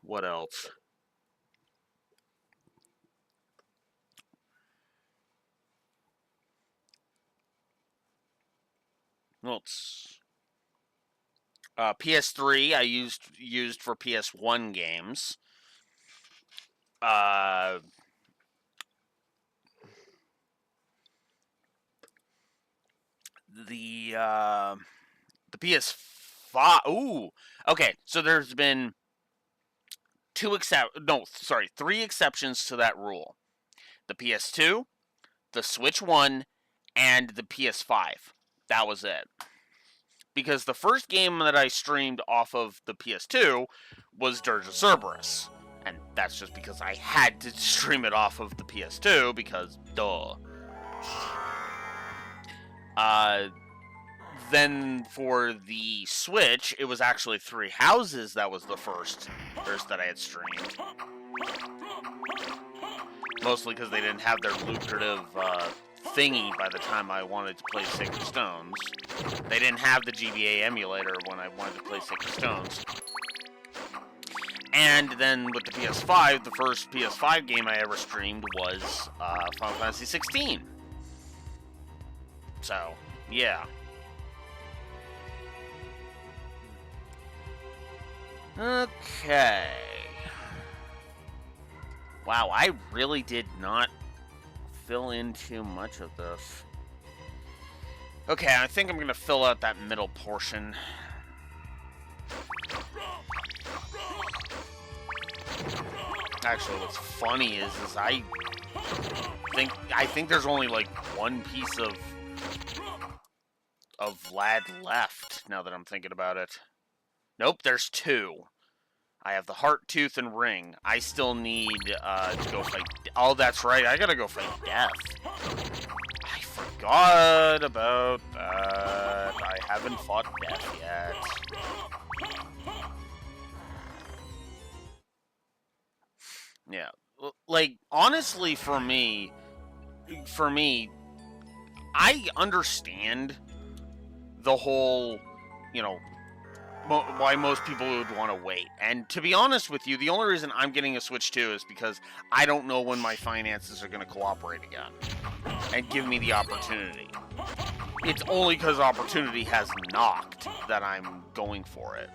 Speaker 1: What else? PS3 I used for PS1 games. The PS5. Ooh. Okay, so there's been three exceptions to that rule. The PS2, the Switch 1, and the PS5. That was it. Because the first game that I streamed off of the PS2 was Dirge of Cerberus. And that's just because I had to stream it off of the PS2 because, duh. Then for the Switch, it was actually Three Houses that was the first that I had streamed. Mostly because they didn't have their lucrative thingy by the time I wanted to play Sacred Stones. They didn't have the GBA emulator when I wanted to play Sacred Stones. And then with the PS5, the first PS5 game I ever streamed was Final Fantasy 16. So, yeah. Okay. Wow, I really did not fill in too much of this. Okay, I think I'm going to fill out that middle portion. Actually, what's funny is I think there's only like one piece of Vlad left, now that I'm thinking about it. Nope, there's two. I have the heart, tooth, and ring. I still need to go fight... Oh, that's right, I gotta go fight Death. I forgot about that. I haven't fought Death yet. Yeah. Like, honestly, for me, I understand the whole, why most people would want to wait. And to be honest with you, the only reason I'm getting a Switch 2 is because I don't know when my finances are going to cooperate again and give me the opportunity. It's only because opportunity has knocked that I'm going for it.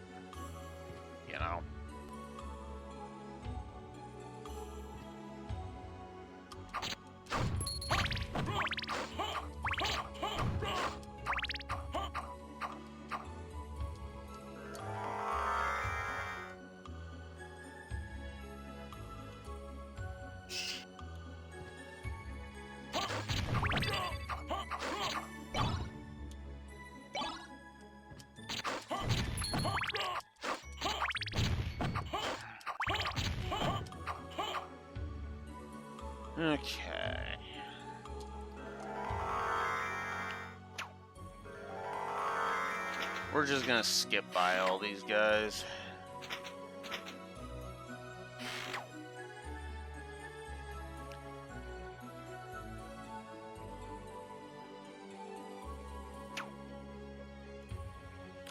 Speaker 1: We're just gonna skip by all these guys.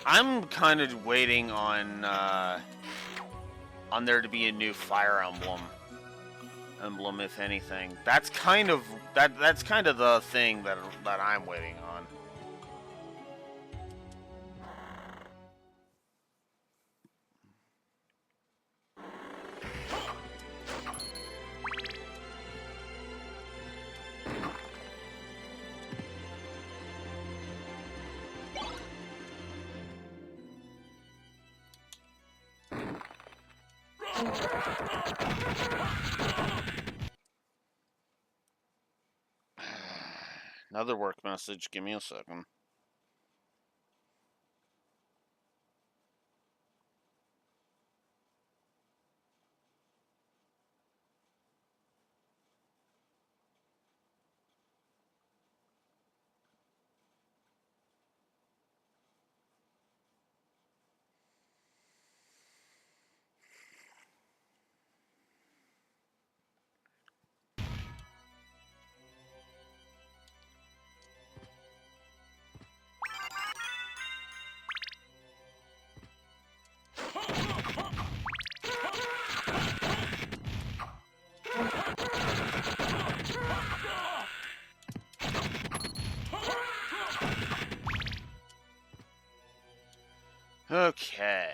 Speaker 1: I'm kind of waiting on there to be a new Fire emblem, if anything. That's kind of the thing that I'm waiting on. Another work message. Give me a second. Okay.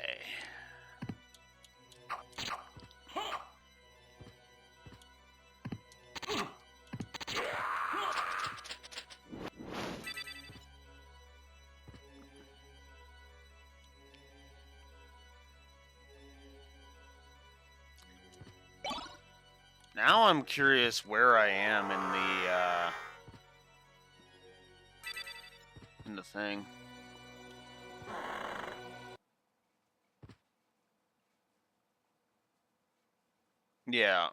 Speaker 1: Now I'm curious where I am in the thing. Yeah.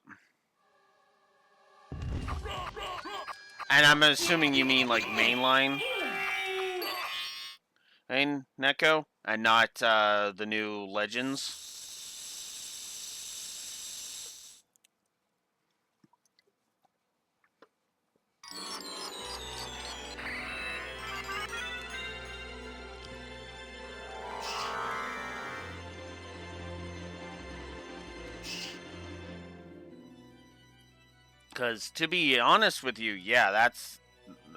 Speaker 1: And I'm assuming you mean like mainline? Main Neko? And not the new Legends? Because to be honest with you, yeah,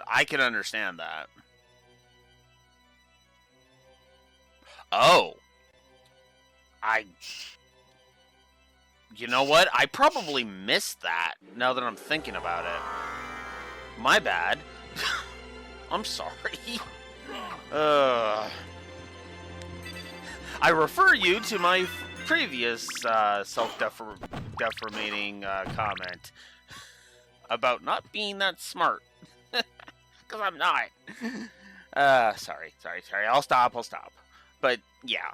Speaker 1: I can understand that. Oh. You know what? I probably missed that now that I'm thinking about it. My bad. I'm sorry. I refer you to my previous self-deprecating comment about not being that smart. Because I'm not. Sorry. I'll stop. But, yeah.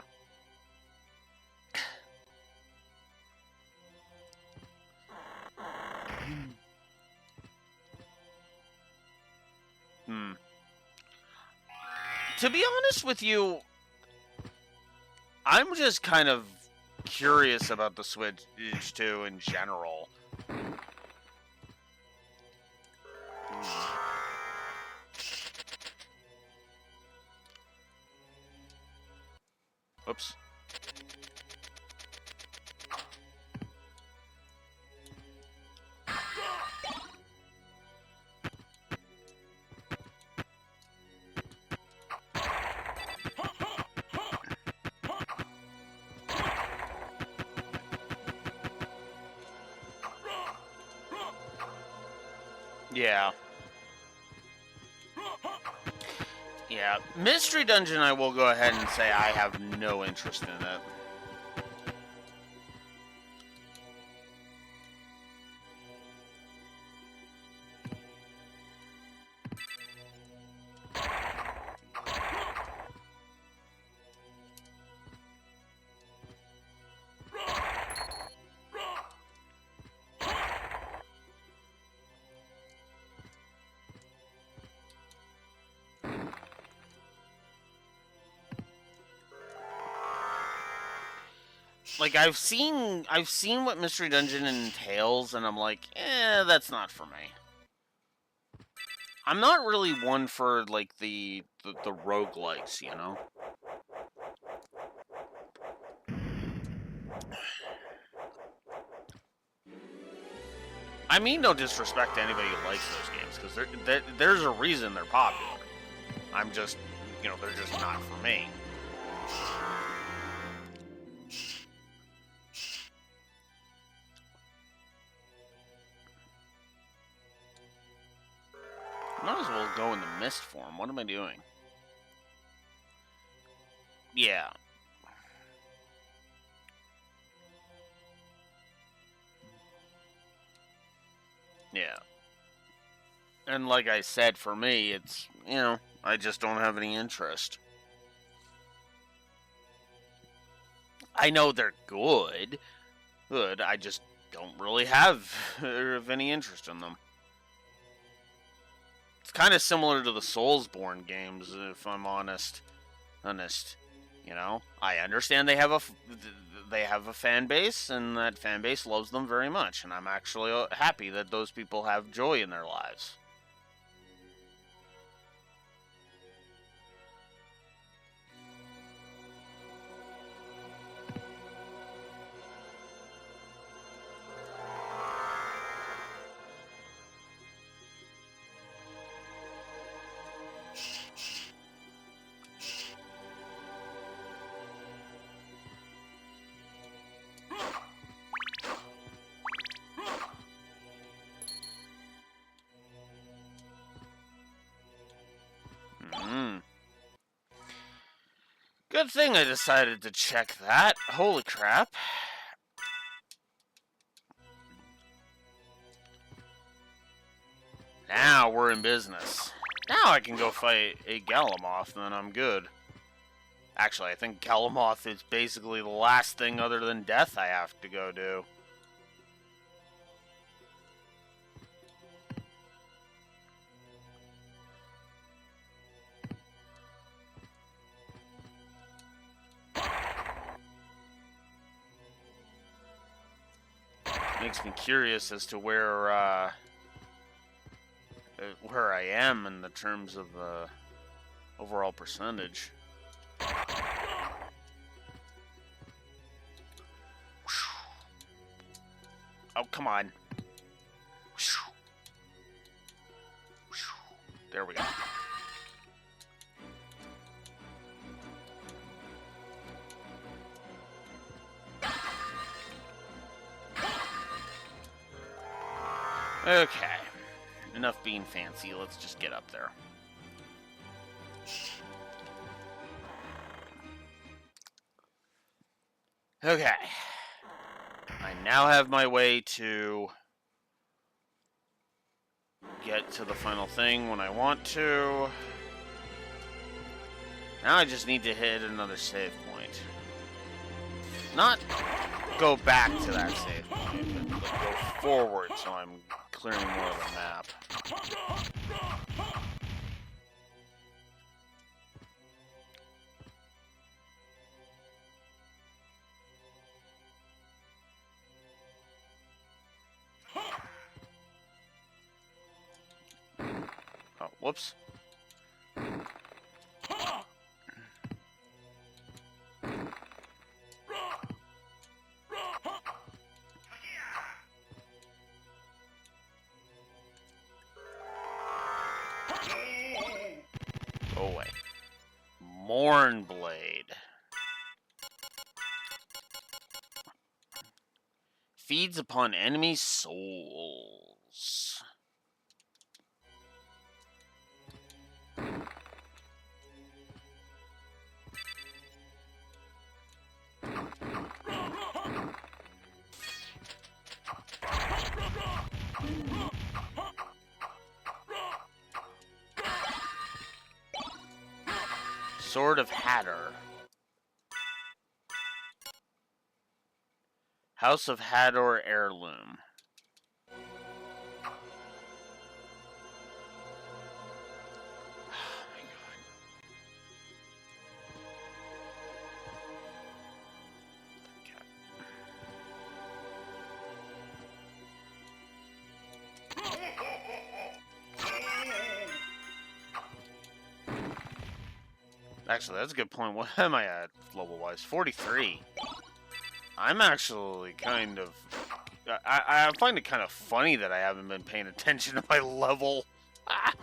Speaker 1: To be honest with you, I'm just kind of curious about the Switch 2 in general. Oops. Yeah. Yeah. Mystery Dungeon, I will go ahead and say I have no interest in it. like I've seen what Mystery Dungeon entails, and I'm like, that's not for me. I'm not really one for like the roguelikes, you know. I mean, no disrespect to anybody who likes those games, because there's a reason they're popular. I'm just, they're just not for me. Might as well go in the mist form. What am I doing? Yeah. Yeah. And like I said, for me, it's, I just don't have any interest. I know they're good. I just don't really have any interest in them. It's kind of similar to the Soulsborne games, if I'm honest. I understand they have a fan base, and that fan base loves them very much, and I'm actually happy that those people have joy in their lives. Good thing I decided to check that. Holy crap. Now we're in business. Now I can go fight a Galamoth, and I'm good. Actually, I think Galamoth is basically the last thing other than death I have to go do. Makes me curious as to where I am in the terms of overall percentage. Oh, come on. There we go. Okay. Enough being fancy. Let's just get up there. Okay. I now have my way to get to the final thing when I want to. Now I just need to hit another save point. Not go back to that save point, but go forward so I'm clearing more of the map. Oh, whoops. Go away. Mournblade. Feeds upon enemy souls. Sword of Hatter. House of Hatter heirloom. Oh my god. Okay. Actually, that's a good point. What am I at level-wise? 43. I'm actually kind of... I find it kind of funny that I haven't been paying attention to my level. Ah.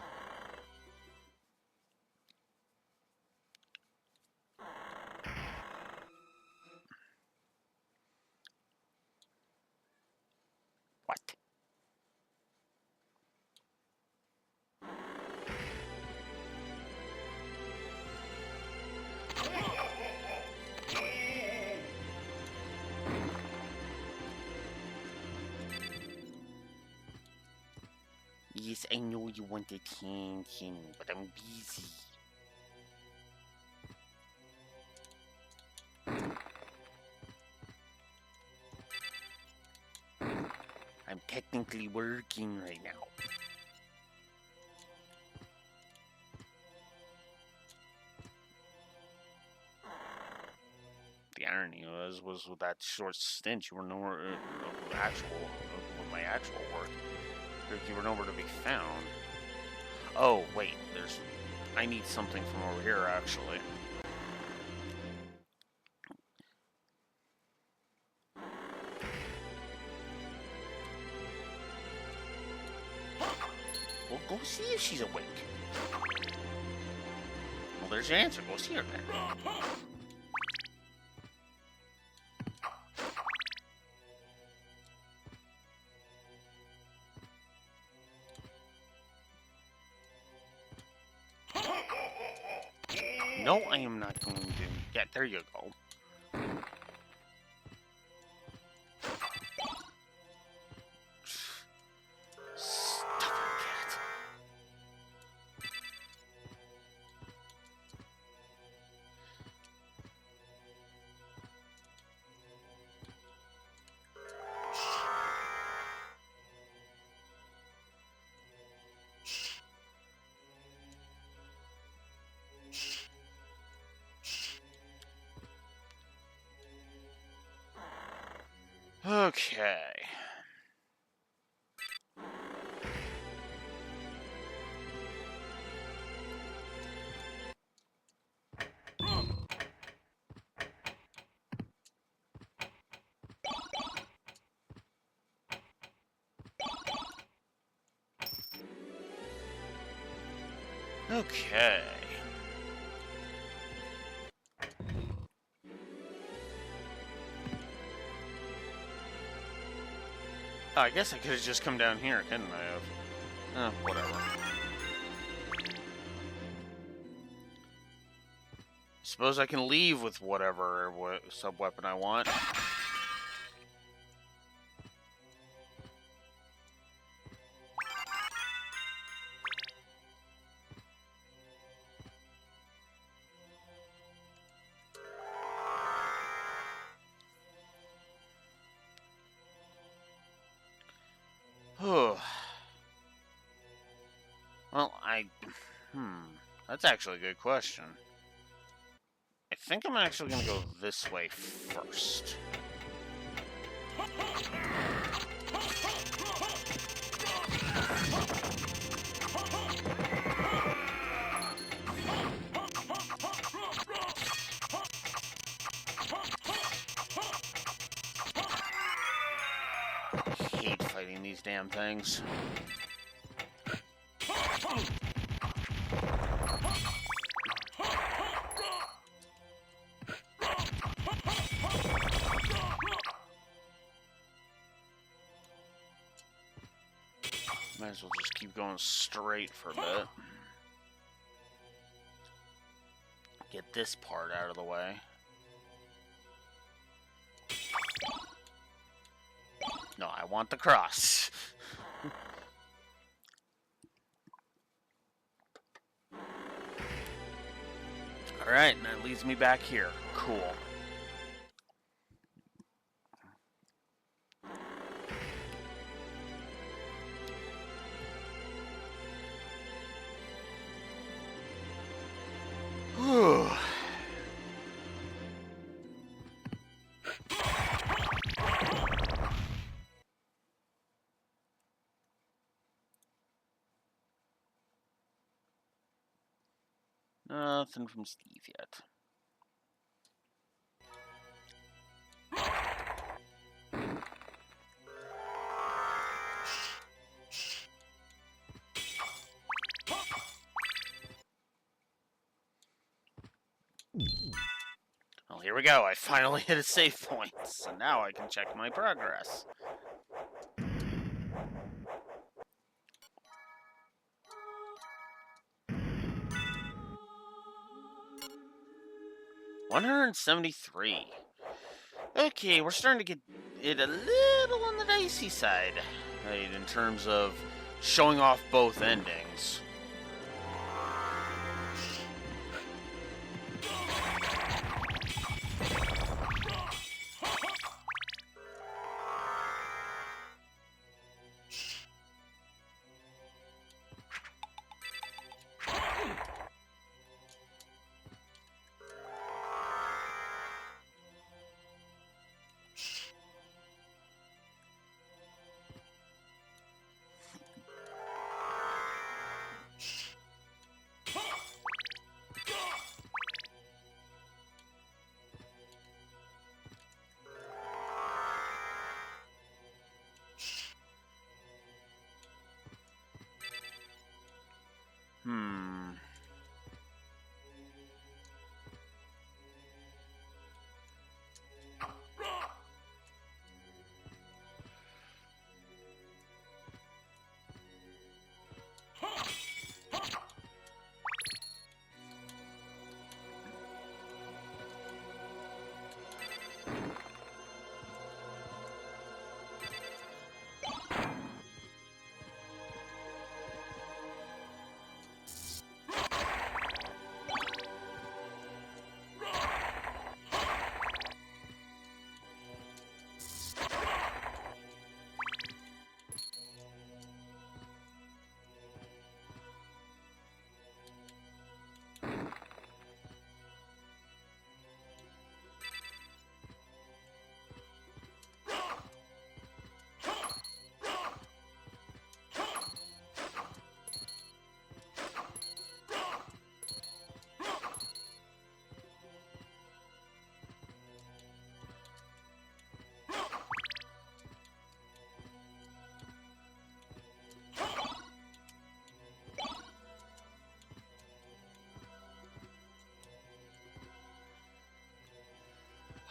Speaker 1: What? Yes, I know you want attention, but I'm busy. I'm technically working right now. The irony was with that short stint, you were nowhere with my actual work. You were nowhere to be found. Oh wait, I need something from over here actually. Well, go see if she's awake. Well, there's your answer. Go see her then. No, I am not going to. Yeah, there you go. Stubborn cat. Okay. Okay. Oh, I guess I could have just come down here, couldn't I have? Whatever. Suppose I can leave with whatever sub-weapon I want. Well, that's actually a good question. I think I'm actually gonna go this way first. I hate fighting these damn things. Might as well just keep going straight for a bit. Get this part out of the way. No, I want the cross. Alright, and that leads me back here. Cool. Nothing from Steve yet. Well, here we go. I finally hit a save point, so now I can check my progress. $173. Okay, we're starting to get it a little on the dicey side, right, in terms of showing off both endings.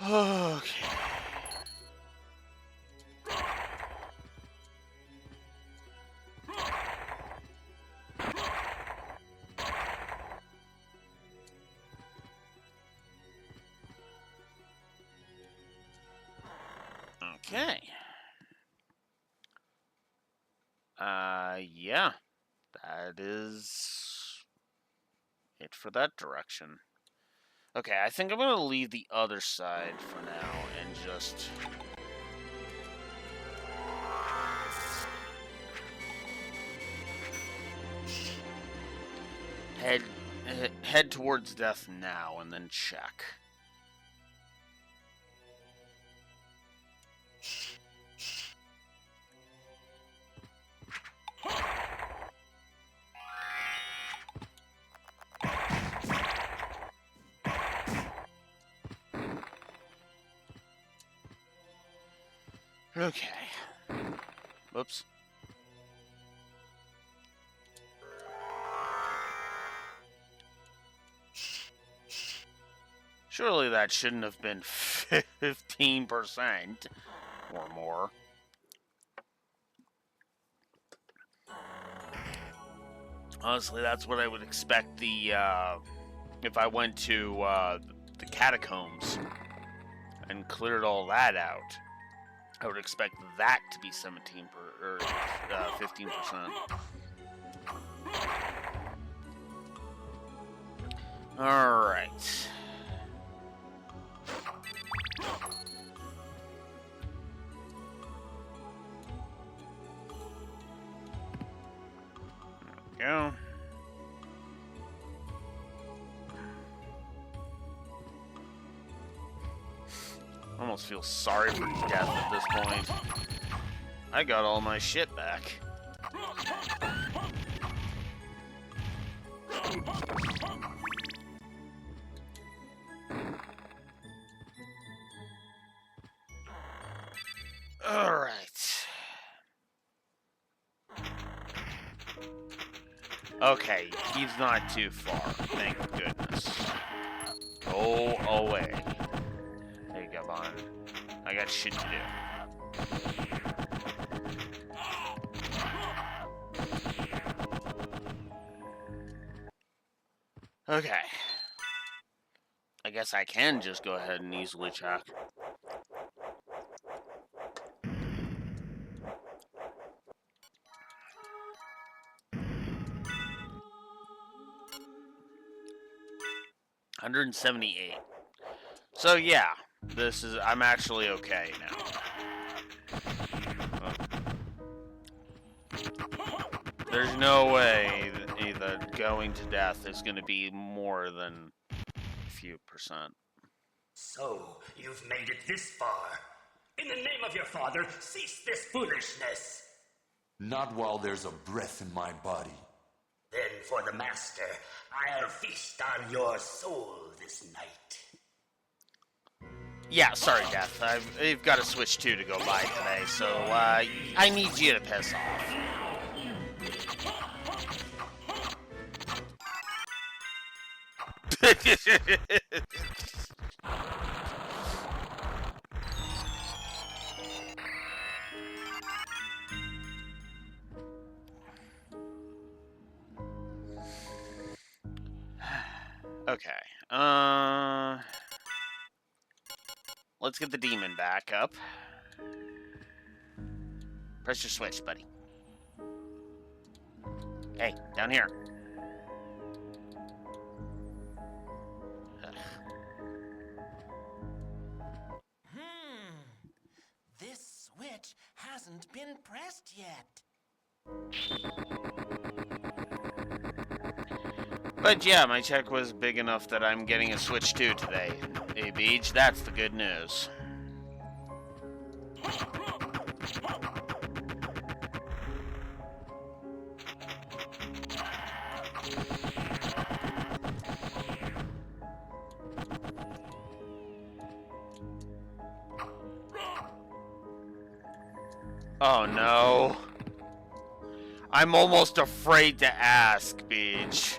Speaker 1: Okay. Okay. Yeah. That is it for that direction. Okay, I think I'm going to leave the other side for now and just... head towards death now and then check. Okay. Whoops. Surely that shouldn't have been 15% or more. Honestly, that's what I would expect the, if I went to, the catacombs and cleared all that out. I would expect that to be 15%. All right. There we go. Almost feel sorry for death at this point. I got all my shit back. Alright. Okay, he's not too far. Thank goodness. Go away. There you go, Bon. I got shit to do. Okay. I guess I can just go ahead and easily check. $178. So yeah, I'm actually okay now. There's no way that going to death is going to be more than a few percent.
Speaker 2: So, you've made it this far. In the name of your father, cease this foolishness.
Speaker 3: Not while there's a breath in my body.
Speaker 2: Then for the master, I'll feast on your soul this night.
Speaker 1: Yeah, sorry, Death. I've got a Switch 2 to go buy today, so I need you to piss off. Okay. Let's get the demon back up. Press your switch, buddy. Hey, down here.
Speaker 4: This switch hasn't been pressed yet.
Speaker 1: But yeah, my check was big enough that I'm getting a Switch 2 today. Hey, Beach, that's the good news. Oh no. I'm almost afraid to ask, Beach.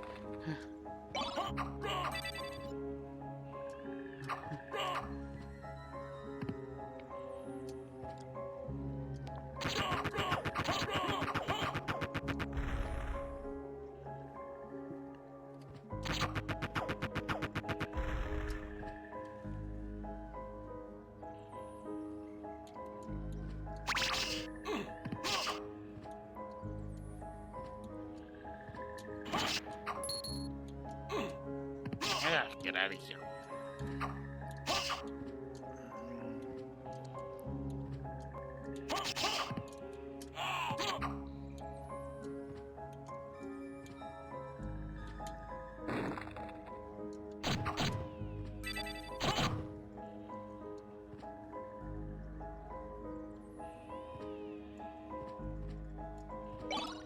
Speaker 1: Yeah, get out of here.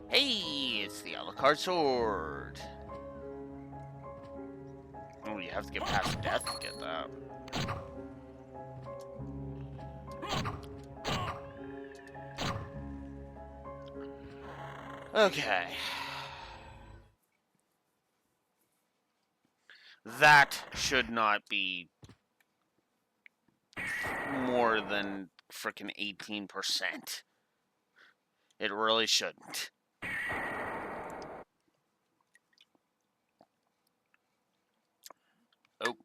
Speaker 1: Hey, it's the Alucard sword. Oh, you have to get past death to get that. Okay. That should not be more than frickin' 18%. It really shouldn't. Oh.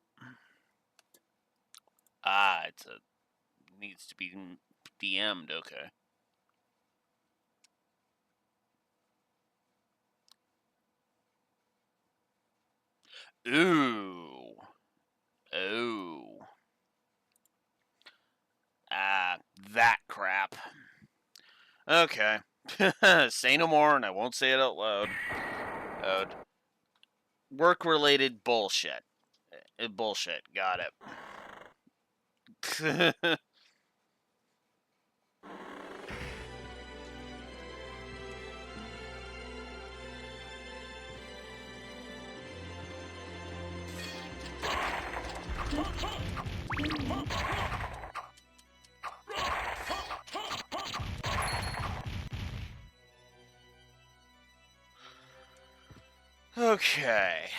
Speaker 1: Ah, needs to be DM'd, okay. Ooh. Oh. Ah, that crap. Okay. Say no more, and I won't say it out loud. Work-related bullshit. Bullshit. Got it. Okay.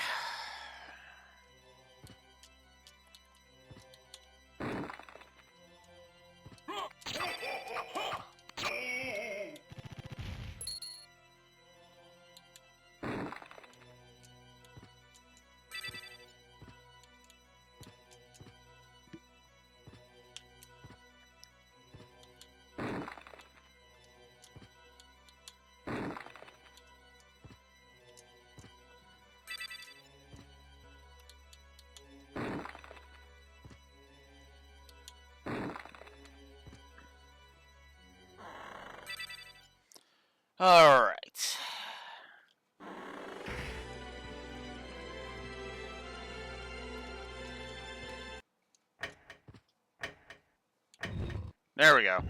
Speaker 1: All right. There we go.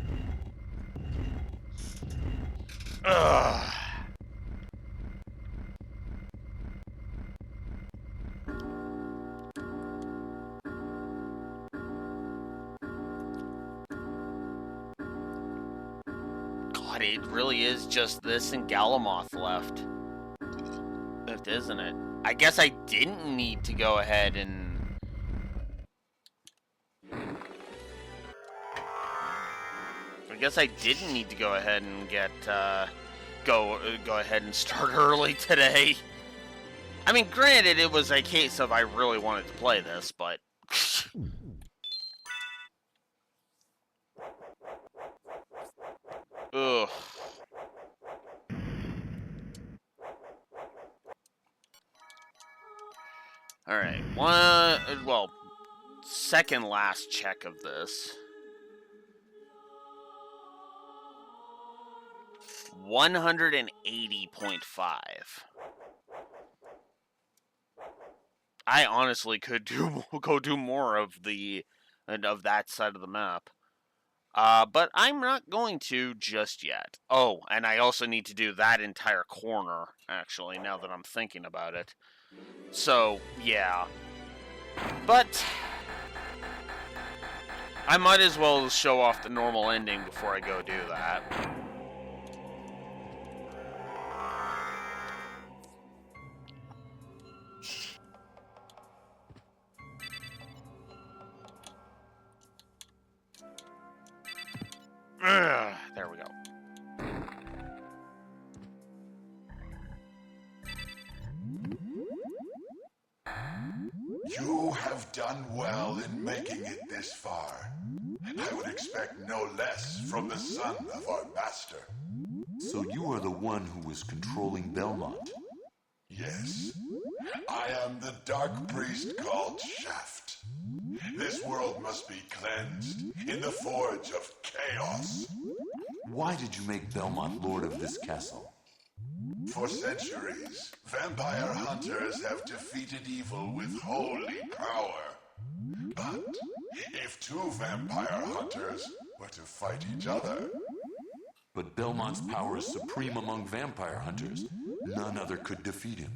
Speaker 1: Ugh. God, it really is just this and Galamoth left, isn't it? I guess I didn't need to go ahead and... I guess I didn't need to go ahead and get, go ahead and start early today. I mean, granted, it was a case of I really wanted to play this, but... Ugh. Alright, second last check of this. 180.5. I honestly could go do more of that side of the map. But I'm not going to just yet. Oh, and I also need to do that entire corner, actually, now that I'm thinking about it. So, yeah. But I might as well show off the normal ending before I go do that. There we go.
Speaker 3: You have done well in making it this far. I would expect no less from the son of our master.
Speaker 5: So you are the one who was controlling Belmont?
Speaker 3: Yes, I am the dark priest called Shaft. This world must be cleansed in the forge of chaos.
Speaker 5: Why did you make Belmont lord of this castle?
Speaker 3: For centuries, vampire hunters have defeated evil with holy power. But if two vampire hunters were to fight each other...
Speaker 5: But Belmont's power is supreme among vampire hunters. None other could defeat him.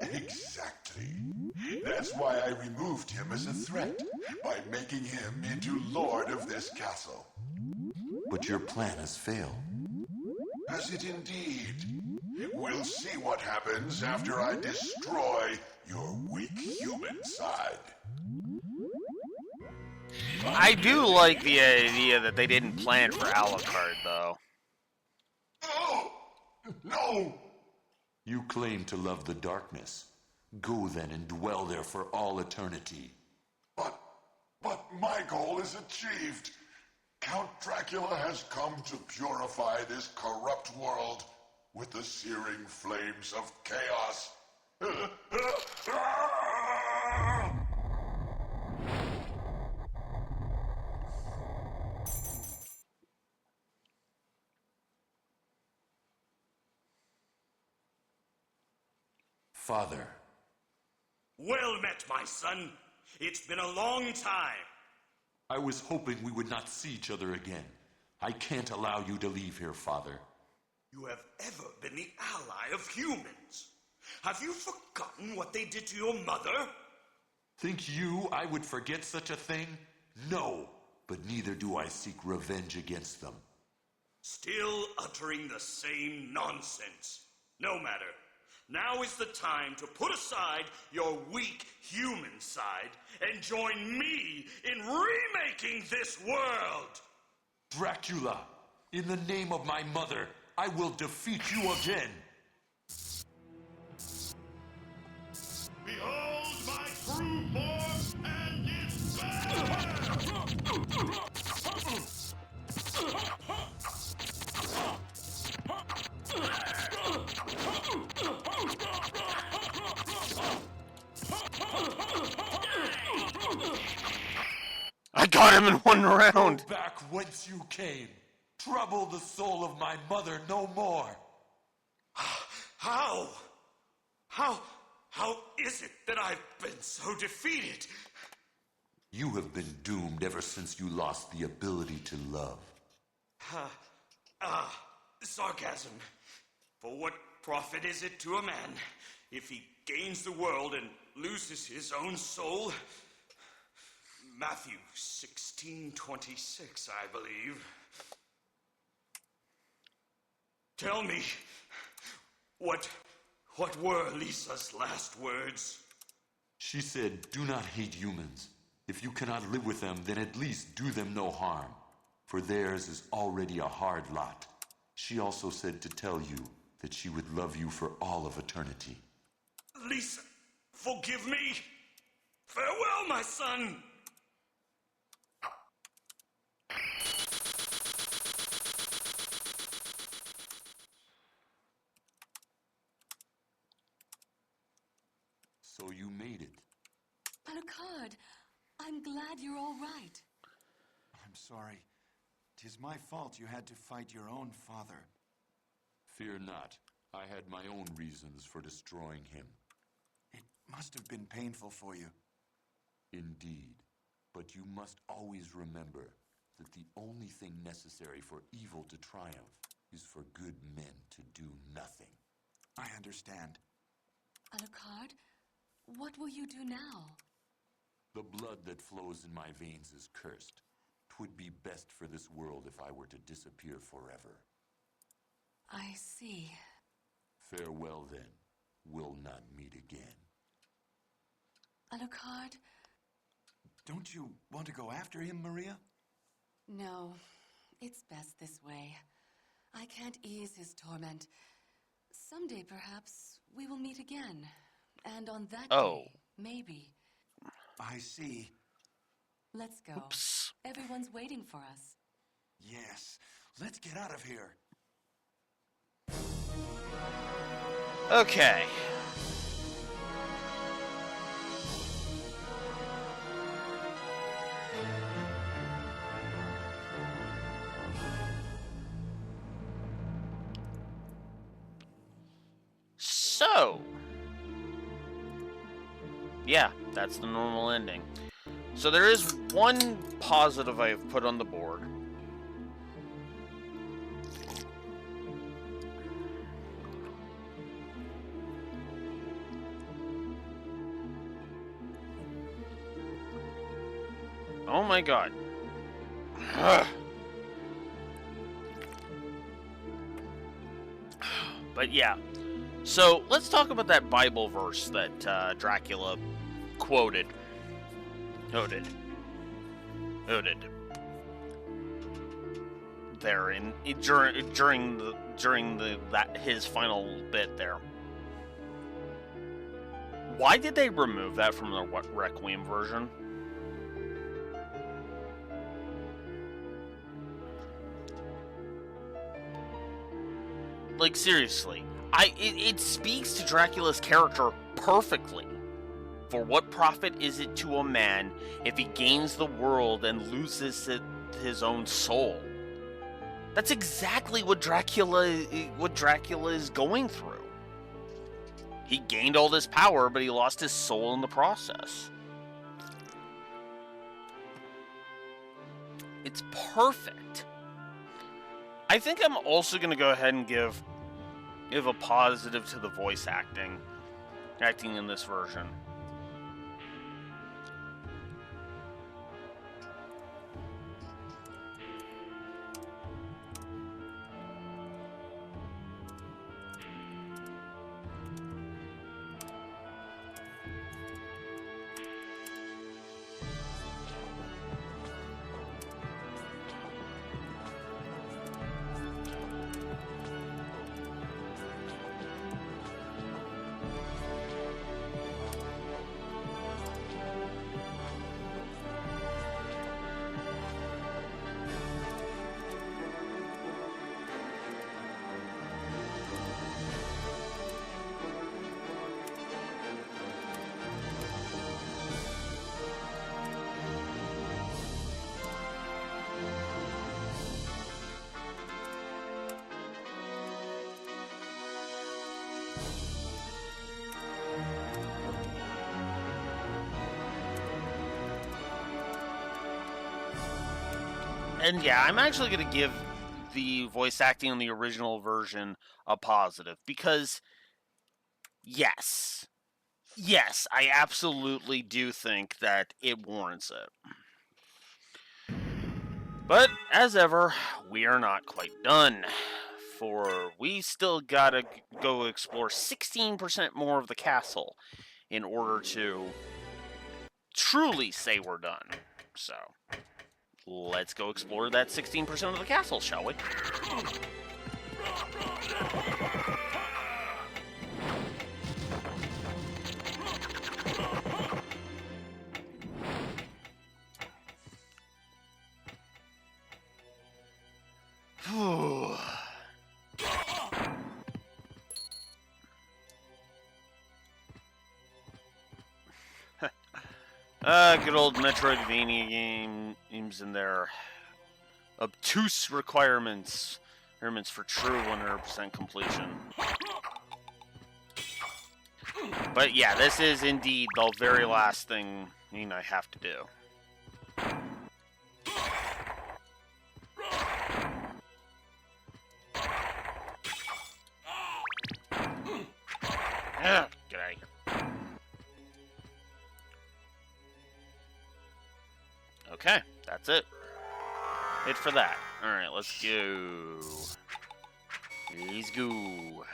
Speaker 3: Exactly. That's why I removed him as a threat, by making him into lord of this castle.
Speaker 5: But your plan has failed.
Speaker 3: Has it indeed? We'll see what happens after I destroy your weak human side.
Speaker 1: I do like the idea that they didn't plan for Alucard, though.
Speaker 3: Oh! No!
Speaker 5: You claim to love the darkness. Go then and dwell there for all eternity.
Speaker 3: But my goal is achieved. Count Dracula has come to purify this corrupt world with the searing flames of chaos.
Speaker 5: Father.
Speaker 2: Well met, my son. It's been a long time.
Speaker 5: I was hoping we would not see each other again. I can't allow you to leave here, Father.
Speaker 2: You have ever been the ally of humans. Have you forgotten what they did to your mother?
Speaker 5: Think you I would forget such a thing? No, but neither do I seek revenge against them.
Speaker 2: Still uttering the same nonsense. No matter. Now is the time to put aside your weak human side and join me in remaking this world!
Speaker 5: Dracula, in the name of my mother, I will defeat you again.
Speaker 3: Behold my true form and despair!
Speaker 1: I got him in one round.
Speaker 5: Go back whence you came. Trouble the soul of my mother no more.
Speaker 2: How? How is it that I've been so defeated?
Speaker 5: You have been doomed ever since you lost the ability to love.
Speaker 2: Sarcasm. For what profit is it to a man if he gains the world and loses his own soul? Matthew 16:26, I believe. Tell me, what were Lisa's last words?
Speaker 5: She said, do not hate humans. If you cannot live with them, then at least do them no harm, for theirs is already a hard lot. She also said to tell you that she would love you for all of eternity.
Speaker 2: Lisa, forgive me. Farewell, my son.
Speaker 5: So you made it.
Speaker 6: Alucard, I'm glad you're all right.
Speaker 7: I'm sorry. 'Tis my fault you had to fight your own father.
Speaker 5: Fear not. I had my own reasons for destroying him.
Speaker 7: It must have been painful for you.
Speaker 5: Indeed. But you must always remember that the only thing necessary for evil to triumph is for good men to do nothing.
Speaker 7: I understand.
Speaker 6: Alucard, what will you do now?
Speaker 5: The blood that flows in my veins is cursed. 'Twould be best for this world if I were to disappear forever.
Speaker 6: I see.
Speaker 5: Farewell, then. We'll not meet again.
Speaker 6: Alucard?
Speaker 7: Don't you want to go after him, Maria?
Speaker 6: No, it's best this way. I can't ease his torment. Someday, perhaps, we will meet again. And on that day, maybe.
Speaker 7: I see.
Speaker 6: Let's go.
Speaker 1: Oops.
Speaker 6: Everyone's waiting for us.
Speaker 7: Yes. Let's get out of here.
Speaker 1: Okay. So, yeah, that's the normal ending. So there is one positive I have put on the board. Oh my god. But yeah. So let's talk about that Bible verse that Dracula quoted. Noted. There during his final bit there. Why did they remove that from the Requiem version? Like, seriously. It speaks to Dracula's character perfectly. For what profit is it to a man if he gains the world and loses his own soul? That's exactly what Dracula is going through. He gained all this power, but he lost his soul in the process. It's perfect. I think I'm also going to go ahead and give a positive to the voice acting in this version. And yeah, I'm actually going to give the voice acting in the original version a positive because, yes, I absolutely do think that it warrants it. But, as ever, we are not quite done, for we still gotta go explore 16% more of the castle in order to truly say we're done. So, let's go explore that 16% of the castle, shall we? Good old Metroidvania games and their obtuse requirements for true 100% completion. But yeah, this is indeed the very last thing I have to do. Get out of here. Okay, that's it. It for that. Alright, let's go. Let's go.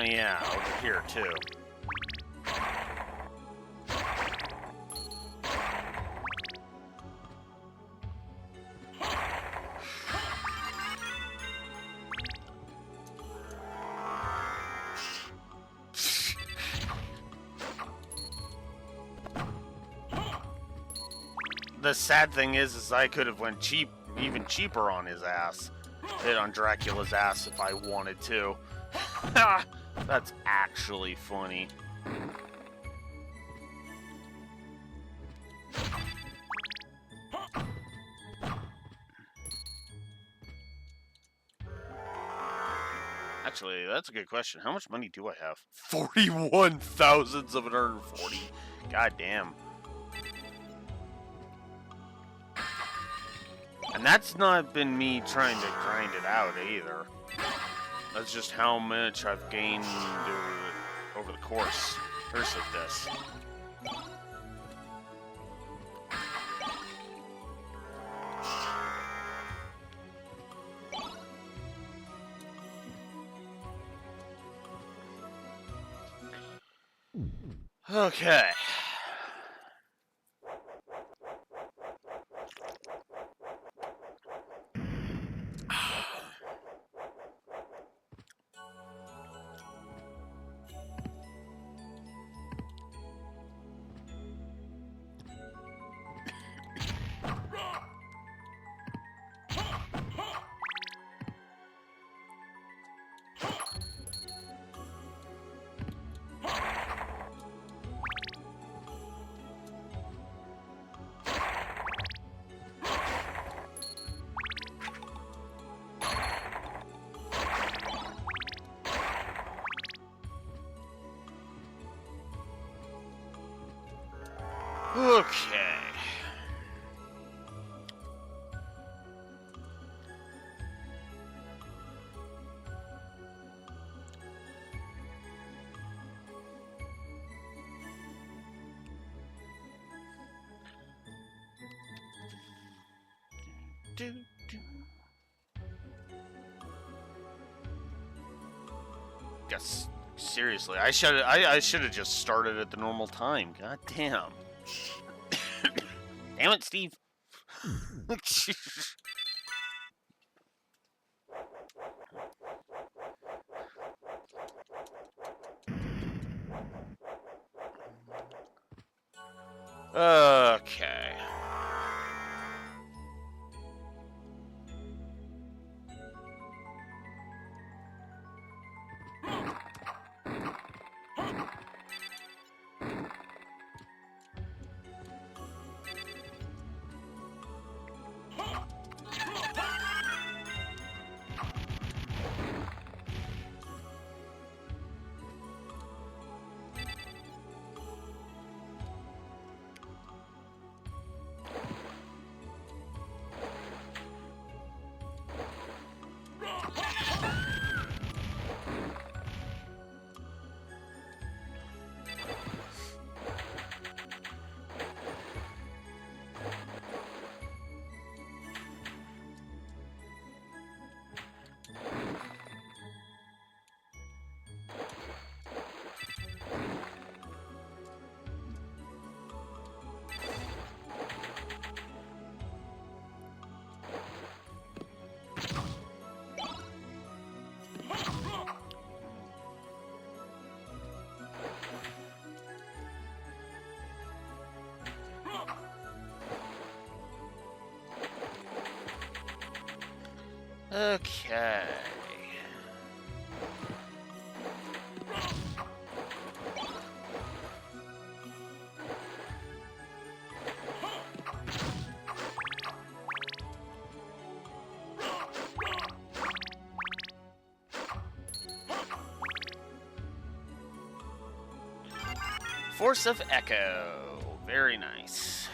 Speaker 1: Yeah, over here too. The sad thing is I could have went even cheaper on his ass. Hit on Dracula's ass if I wanted to. That's actually funny. Actually, that's a good question. How much money do I have? 41,740. God damn. And that's not been me trying to grind it out either. That's just how much I've gained over the course of this. Okay. Okay. Seriously, I should have just started at the normal time. God damn. Damn it, Steve. Okay. Okay. Force of Echo. Very nice.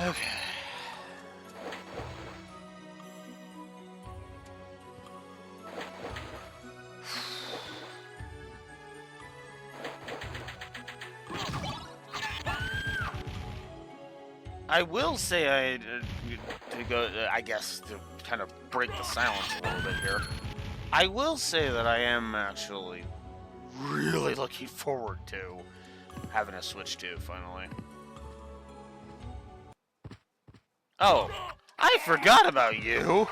Speaker 1: Okay. I will say to go, I guess, to kind of break the silence a little bit here. I will say that I am actually really looking forward to having a Switch 2 finally. Oh, I forgot about you.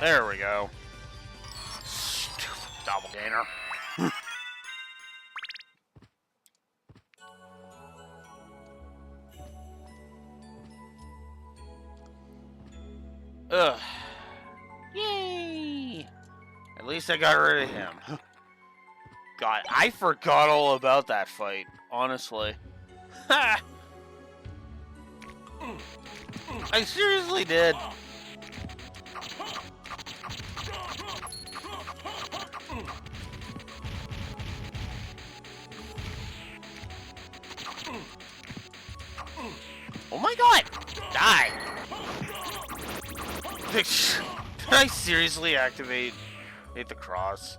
Speaker 1: There we go. Stupid doppelganger. Ugh. Yay! At least I got rid of him. God, I forgot all about that fight, honestly. Ha! I seriously did. Oh my god! Die! Did I seriously activate the cross?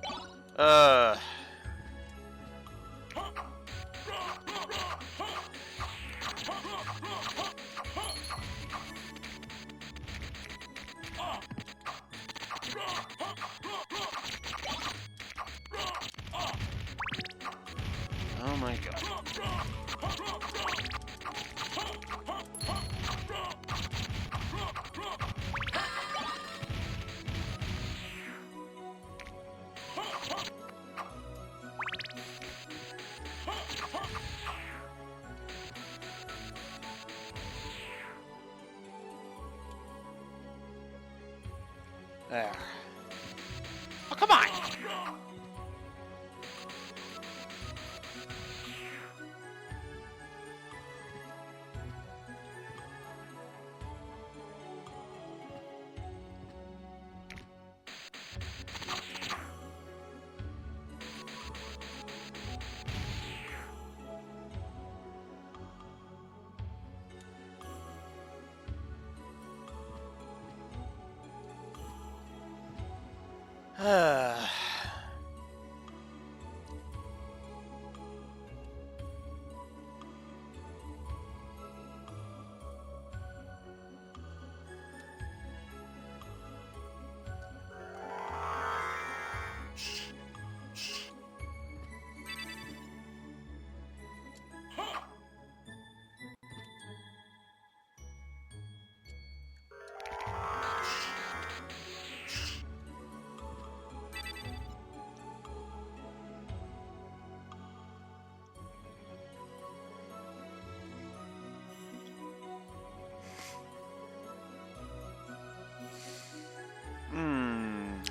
Speaker 1: There. Oh, come on!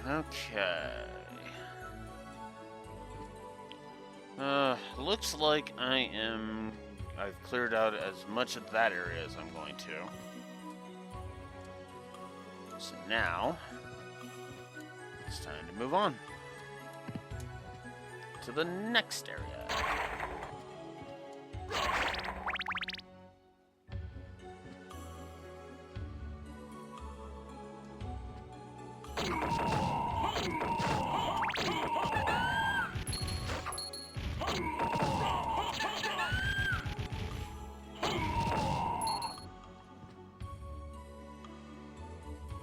Speaker 1: Okay. Looks like I've cleared out as much of that area as I'm going to. So now, it's time to move on to the next area.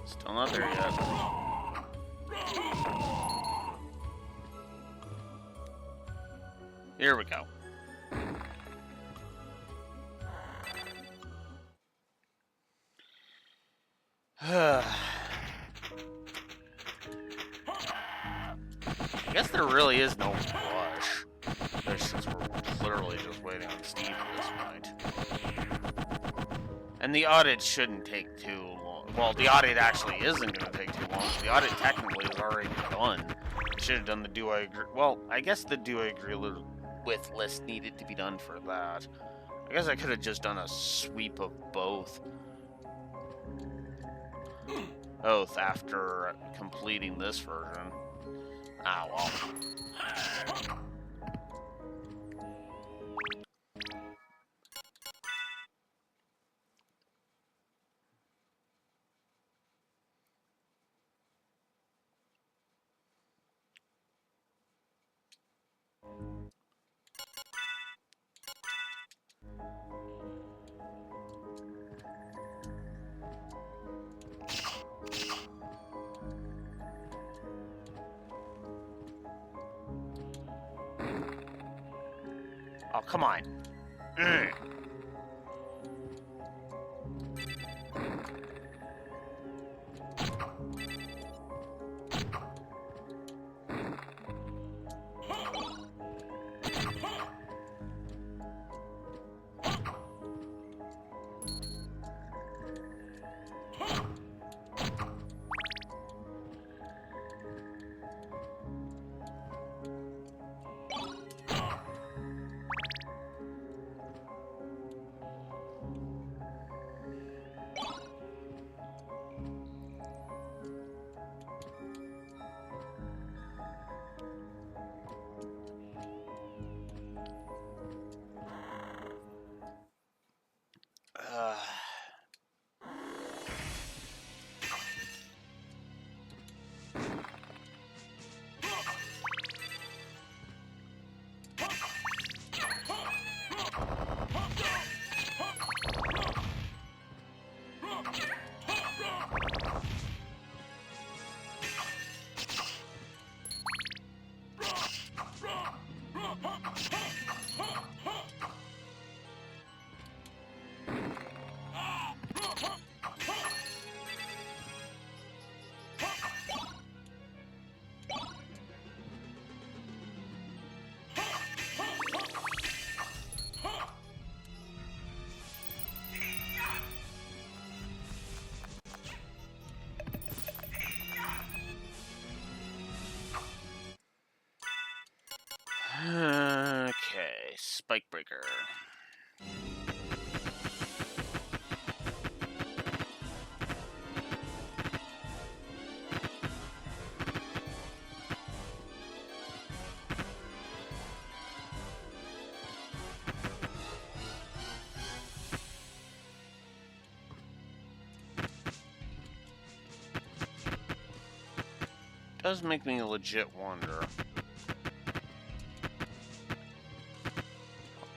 Speaker 1: Still not there yet. Here we go. I guess there really is no rush, since we're literally just waiting on Steve at this point. And the audit shouldn't take too long. Well, the audit actually isn't going to take too long. The audit technically is already done. I should have done the do I agree. Well, I guess the do I agree with list needed to be done for that. I guess I could have just done a sweep of both. Both after completing this version. Ah, well. Oh, come on. spike breaker. Does make me legit wonder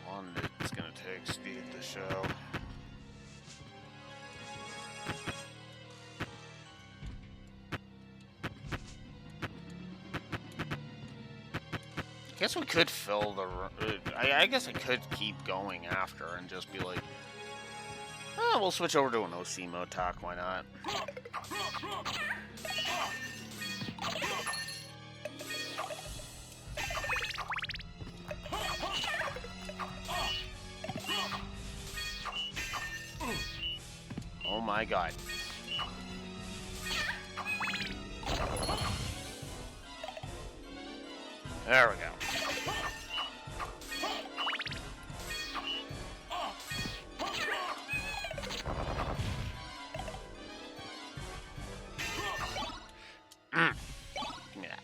Speaker 1: how long it's gonna take Steve to show. I guess we could fill the. I guess I could keep going after and just be like, oh, we'll switch over to an OC Motok. Why not? Oh my god. There we go. Give me that.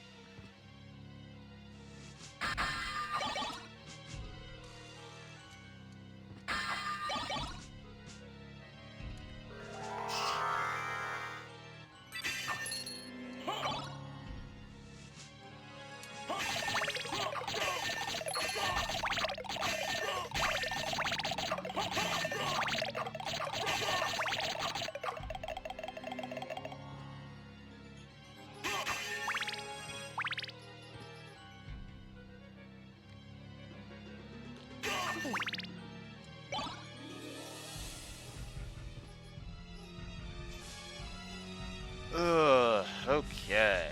Speaker 1: Okay.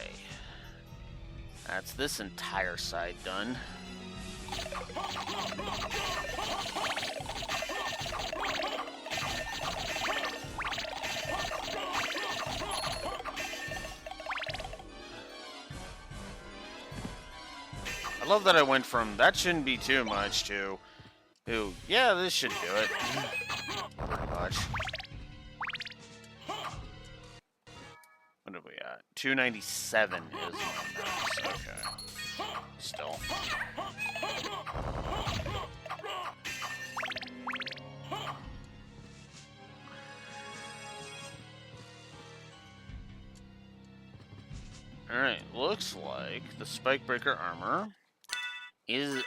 Speaker 1: That's this entire side done. I love that I went from that shouldn't be too much to, yeah, this should do it. Pretty much. What did we at? 297 is my max. Okay. Still. Alright, looks like the Spike Breaker armor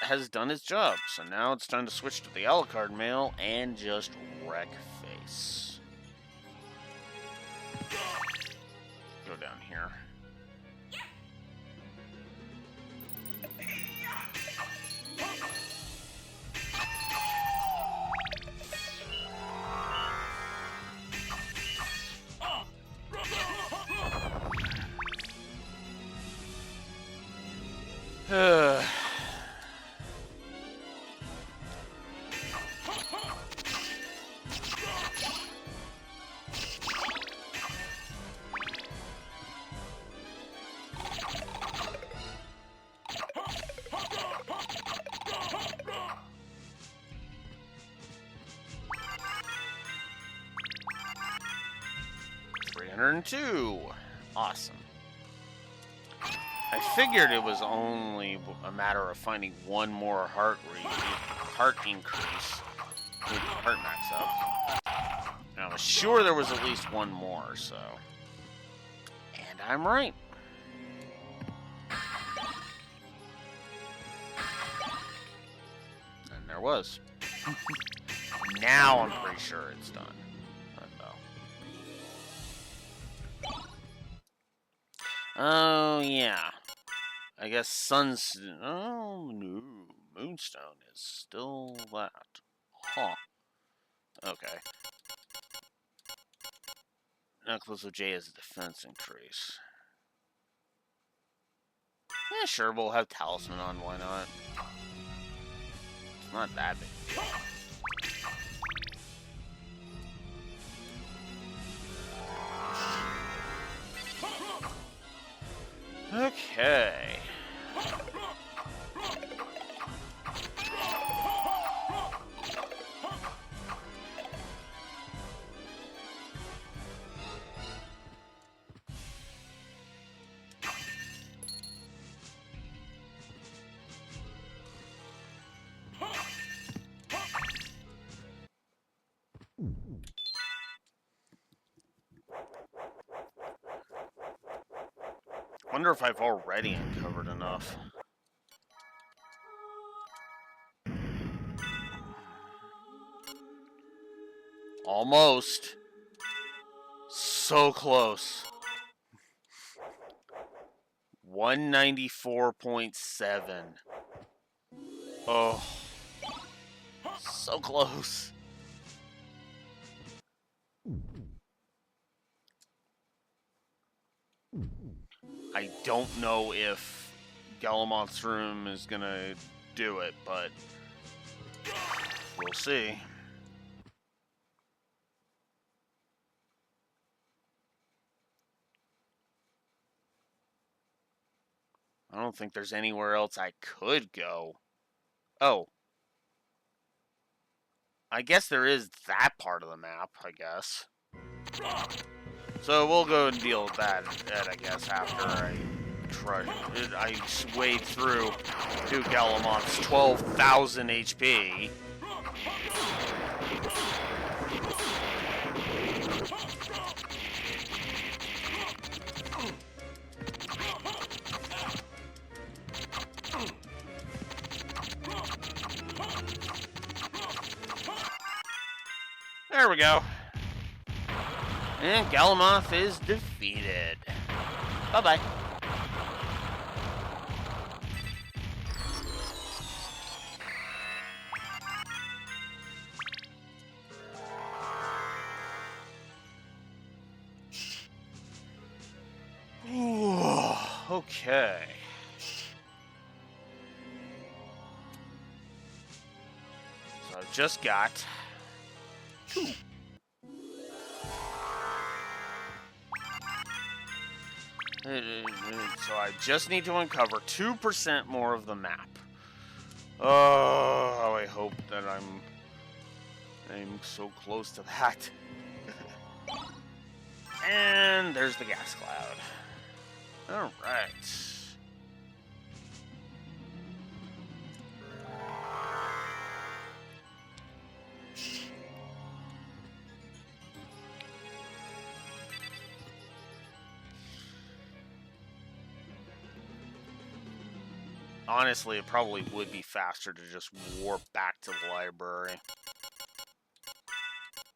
Speaker 1: has done its job. So now it's time to switch to the Alucard mail and just wreck face. Go down here. $302. Awesome. I figured it was only a matter of finding one more heart increase. Heart max up. And I was sure there was at least one more, so. And I'm right. And there was. Now I'm pretty sure it's done. Oh, yeah. I guess oh, no. Moonstone is still that. Huh. Okay. Necklace of J is a defense increase. Yeah, sure, we'll have Talisman on, why not? It's not that big a deal. Okay. Wonder if I've already uncovered enough. Almost. So close. 194.7. Oh. So close. I don't know if Galamoth's room is gonna do it, but we'll see. I don't think there's anywhere else I could go. Oh. I guess there is that part of the map, I guess. So we'll go and deal with that, I guess, after I wade through to Galamoth's 12,000 HP. There we go. And Galamoth is defeated. Bye-bye. Okay. So I've just got 2. So I just need to uncover 2% more of the map. Oh, I hope that I'm so close to that. And there's the gas cloud. All right. Honestly, it probably would be faster to just warp back to the library.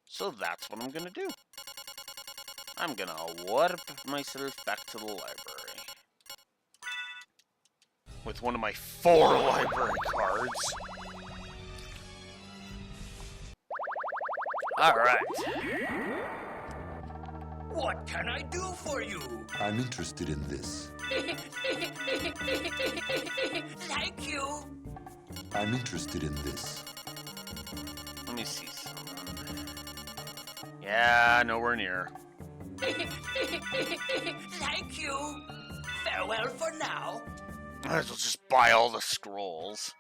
Speaker 1: So that's what I'm gonna do. I'm gonna warp myself back to the library. With one of my 4 library cards. Alright.
Speaker 2: What can I do for you?
Speaker 5: I'm interested in this.
Speaker 2: Thank you.
Speaker 5: I'm interested in this.
Speaker 1: Let me see something. Yeah, nowhere near.
Speaker 2: Thank you. Farewell for now.
Speaker 1: Might as well just buy all the scrolls.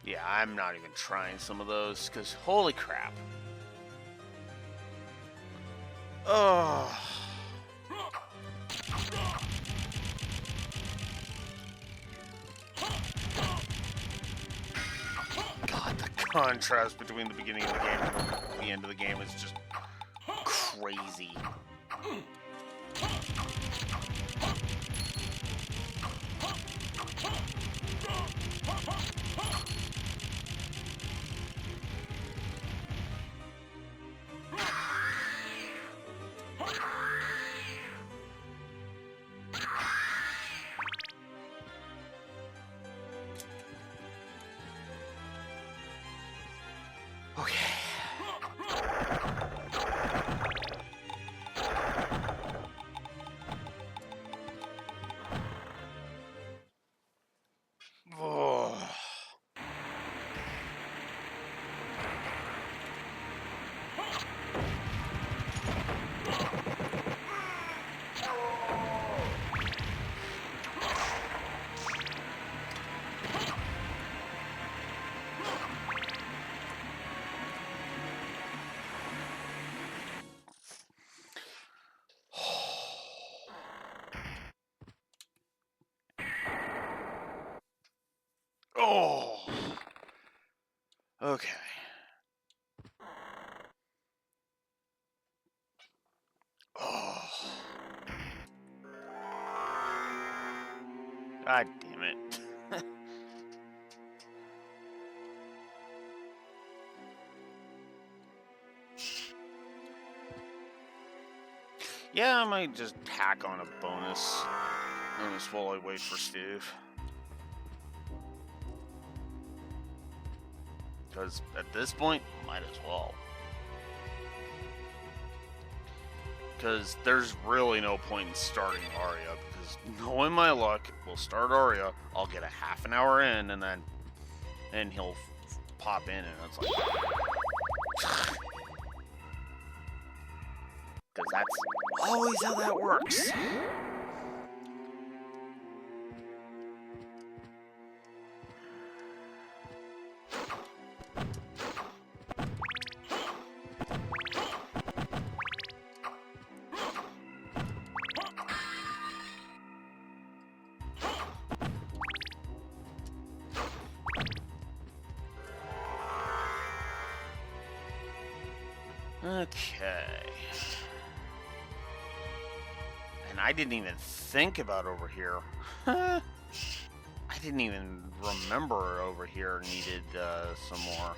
Speaker 1: Yeah, I'm not even trying some of those, because holy crap. Oh. God, the contrast between the beginning of the game and the end of the game is just crazy. Oh. Okay. Oh. God damn it. Yeah, I might just tack on a bonus while I wait for Steve. Because at this point, might as well. Because there's really no point in starting Arya, because knowing my luck, we'll start Arya, I'll get a half an hour in, and then he'll pop in, and it's like... Because that's always how that works. Okay. And I didn't even think about over here. I didn't even remember over here needed some more.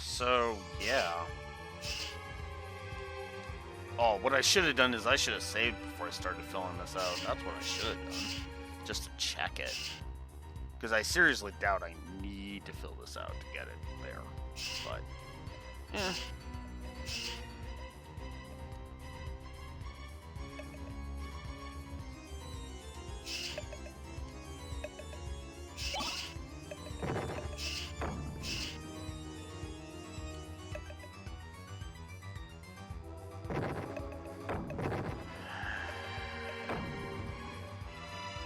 Speaker 1: So, yeah. Oh, what I should have done is I should have saved before I started filling this out. That's what I should have done. Just to check it. Because I seriously doubt I need to fill this out to get it there. But, yeah.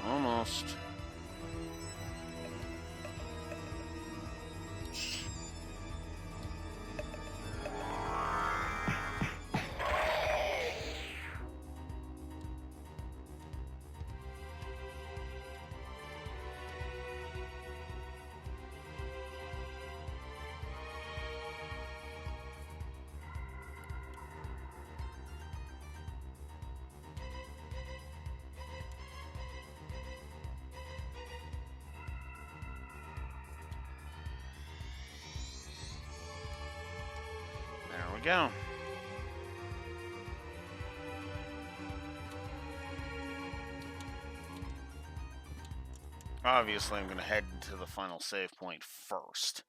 Speaker 1: Almost. There we go. Obviously, I'm going to head to the final save point first.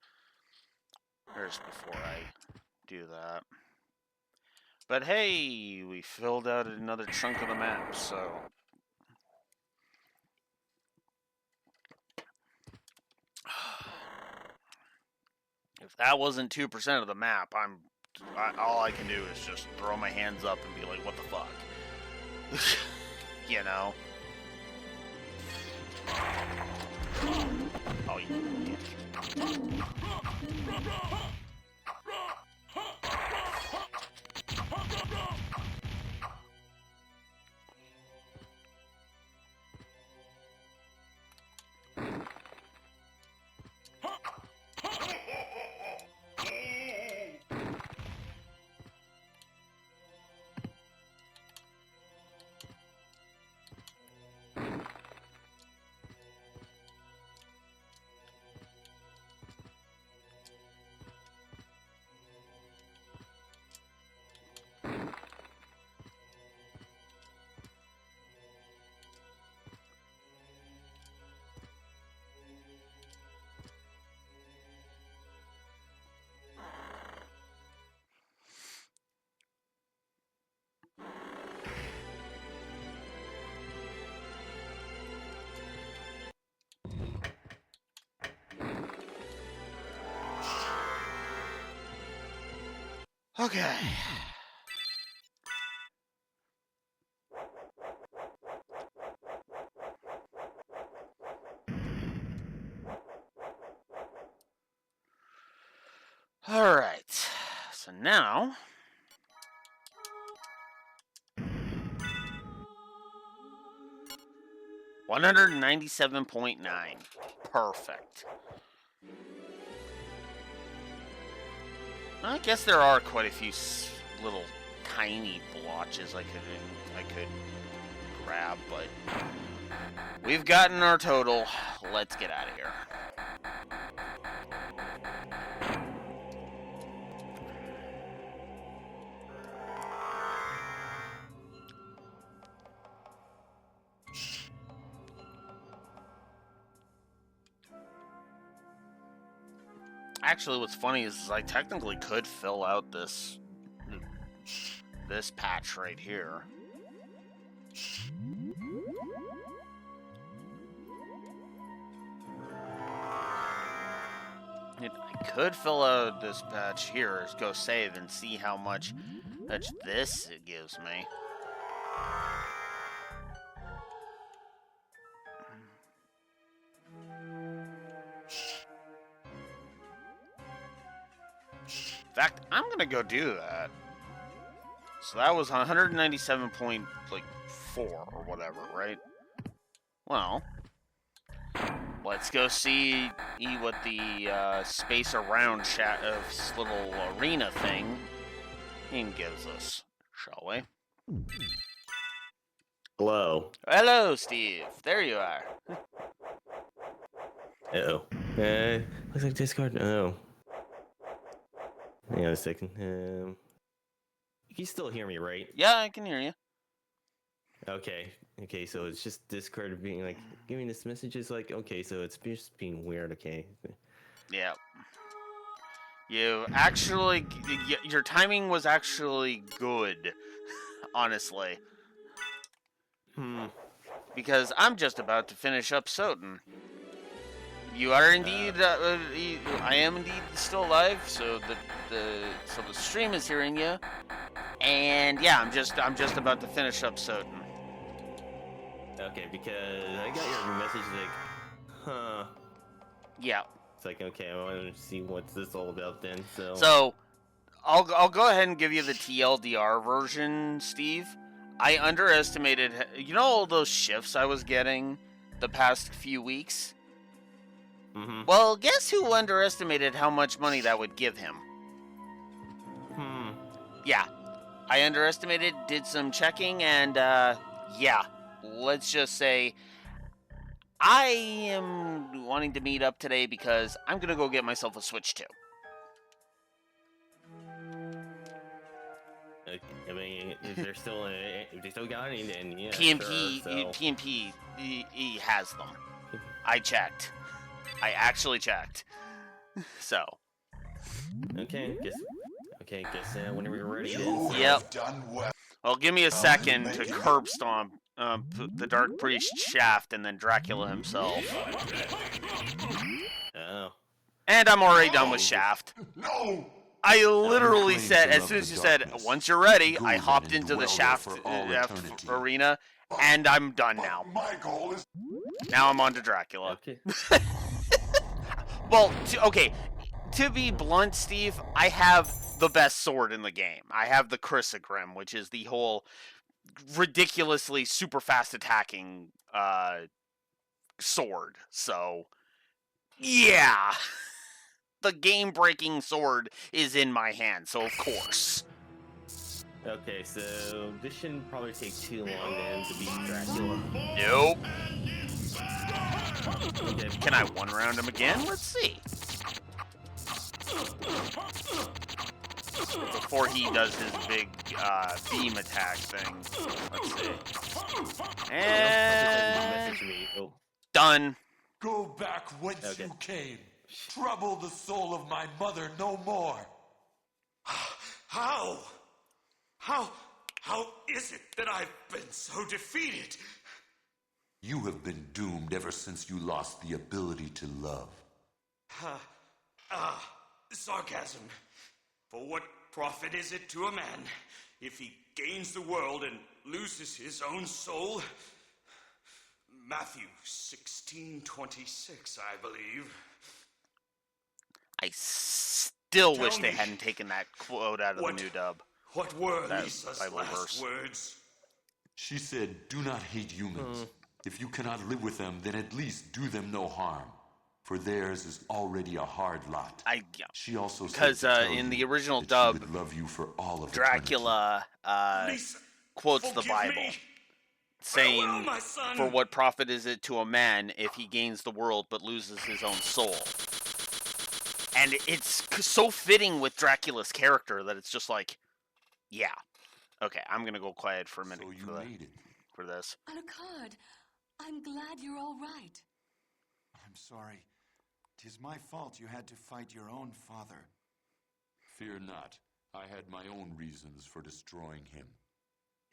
Speaker 1: Just before I do that. But hey, we filled out another chunk of the map, so... If that wasn't 2% of the map, all I can do is just throw my hands up and be like, what the fuck? You know? Oh, you dick. Okay. All right. So now... 197.9. Perfect. I guess there are quite a few little tiny blotches I could grab, but we've gotten our total. Let's get out of here. Actually, what's funny is I technically could fill out this patch right here. I could fill out this patch here, go save, and see how much this it gives me. In fact, I'm gonna go do that. So that was 197.4 or whatever, right? Well, let's go see what the space around this little arena thing gives us, shall we?
Speaker 8: Hello.
Speaker 1: Hello, Steve. There you are.
Speaker 8: Uh-oh. Looks like Discord. Oh. Hang on a second. You can still hear me, right?
Speaker 1: Yeah, I can hear you.
Speaker 8: Okay. Okay, so it's just Discord being like, giving this message is like, okay, so it's just being weird, okay?
Speaker 1: Yeah. You actually, your timing was actually good, honestly. Because I'm just about to finish up SOTN. You are indeed, I am indeed still alive, so the stream is hearing you. And yeah, I'm just about to finish up SOTN.
Speaker 8: Okay, because I got your message like, huh.
Speaker 1: Yeah.
Speaker 8: It's like, okay, I want to see what's this all about then, so...
Speaker 1: So, I'll go ahead and give you the TLDR version, Steve. I underestimated, you know all those shifts I was getting the past few weeks?
Speaker 8: Mm-hmm.
Speaker 1: Well, guess who underestimated how much money that would give him? Yeah. I underestimated, did some checking, and, yeah. Let's just say I am wanting to meet up today because I'm going to go get myself a Switch 2.
Speaker 8: I mean, if they're still, if they still got any, then yeah,
Speaker 1: PMP,
Speaker 8: sure, so.
Speaker 1: PMP, he has them. I checked. I actually checked. So.
Speaker 8: Okay, guess whenever you're ready.
Speaker 1: Yep.
Speaker 3: Done well.
Speaker 1: Well, give me a second to curb stomp the Dark Priest Shaft and then Dracula himself.
Speaker 8: Oh.
Speaker 1: And I'm already done with Shaft.
Speaker 3: No!
Speaker 1: I literally
Speaker 5: Claim
Speaker 1: said,
Speaker 5: to
Speaker 1: as
Speaker 5: love
Speaker 1: soon as
Speaker 5: the
Speaker 1: you said,
Speaker 5: darkness.
Speaker 1: once you're ready,
Speaker 5: Go
Speaker 1: I
Speaker 5: then
Speaker 1: hopped
Speaker 5: and
Speaker 1: into the
Speaker 5: dwell there
Speaker 1: Shaft
Speaker 5: for all eternity.
Speaker 1: arena, and I'm done now.
Speaker 3: My goal is...
Speaker 1: Now I'm on to Dracula.
Speaker 8: Okay.
Speaker 1: Well, okay, to be blunt, Steve, I have the best sword in the game. I have the Chrysogrim, which is the whole ridiculously super fast attacking sword. So, yeah. The game-breaking sword is in my hand, so of course.
Speaker 8: Okay, so this shouldn't probably take too long then to beat Dracula.
Speaker 1: Nope.
Speaker 8: Okay.
Speaker 1: Can I one-round him again? Let's see. Before he does his big beam attack thing. Let's see. And... Done.
Speaker 5: Go back whence
Speaker 8: Okay.
Speaker 5: you came. Trouble the soul of my mother no more.
Speaker 2: How? How is it that I've been so defeated?
Speaker 5: You have been doomed ever since you lost the ability to love.
Speaker 2: Sarcasm. For what profit is it to a man if he gains the world and loses his own soul? Matthew 16:26, I believe.
Speaker 1: I still
Speaker 2: Tell
Speaker 1: wish they
Speaker 2: me,
Speaker 1: hadn't taken that quote out of the new dub.
Speaker 2: What were
Speaker 1: That
Speaker 2: Lisa's
Speaker 1: Bible
Speaker 2: last
Speaker 1: verse.
Speaker 2: words?
Speaker 5: She said, do not hate humans. If you cannot live with them, then at least do them no harm. For theirs is already a hard lot.
Speaker 1: Yeah.
Speaker 5: She also said
Speaker 1: Because
Speaker 5: to tell
Speaker 1: in the
Speaker 5: you
Speaker 1: original
Speaker 5: that
Speaker 1: dub,
Speaker 5: she would love you for all of
Speaker 1: Dracula
Speaker 2: Lisa,
Speaker 1: quotes the
Speaker 2: forgive
Speaker 1: Bible,
Speaker 2: me.
Speaker 1: saying,
Speaker 2: Farewell, my son.
Speaker 1: "For what profit is it to a man if he gains the world but loses his own soul?" And it's so fitting with Dracula's character that it's just like, yeah. Okay, I'm gonna go quiet for a minute
Speaker 5: So you made it.
Speaker 1: for this.
Speaker 6: Alucard, I'm glad you're all right.
Speaker 7: I'm sorry. 'Tis my fault you had to fight your own father.
Speaker 5: Fear not. I had my own reasons for destroying him.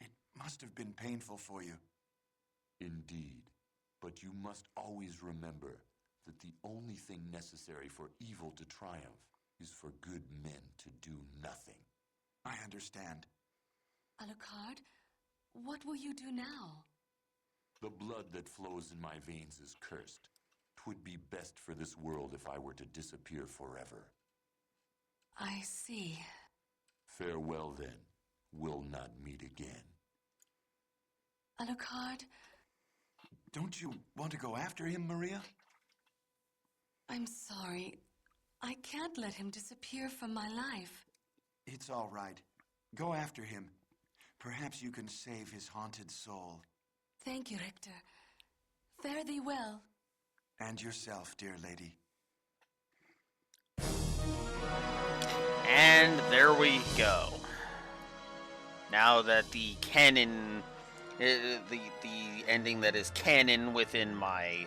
Speaker 7: It must have been painful for you.
Speaker 5: Indeed. But you must always remember that the only thing necessary for evil to triumph is for good men to do nothing.
Speaker 7: I understand.
Speaker 6: Alucard, what will you do now?
Speaker 5: The blood that flows in my veins is cursed. 'Twould be best for this world if I were to disappear forever.
Speaker 6: I see.
Speaker 5: Farewell, then. We'll not meet again.
Speaker 6: Alucard,
Speaker 7: Don't you want to go after him, Maria?
Speaker 6: I'm sorry. I can't let him disappear from my life.
Speaker 7: It's all right. Go after him. Perhaps you can save his haunted soul.
Speaker 6: Thank you, Richter. Fare thee well.
Speaker 7: And yourself, dear lady.
Speaker 1: And there we go. Now that the canon, the ending that is canon within my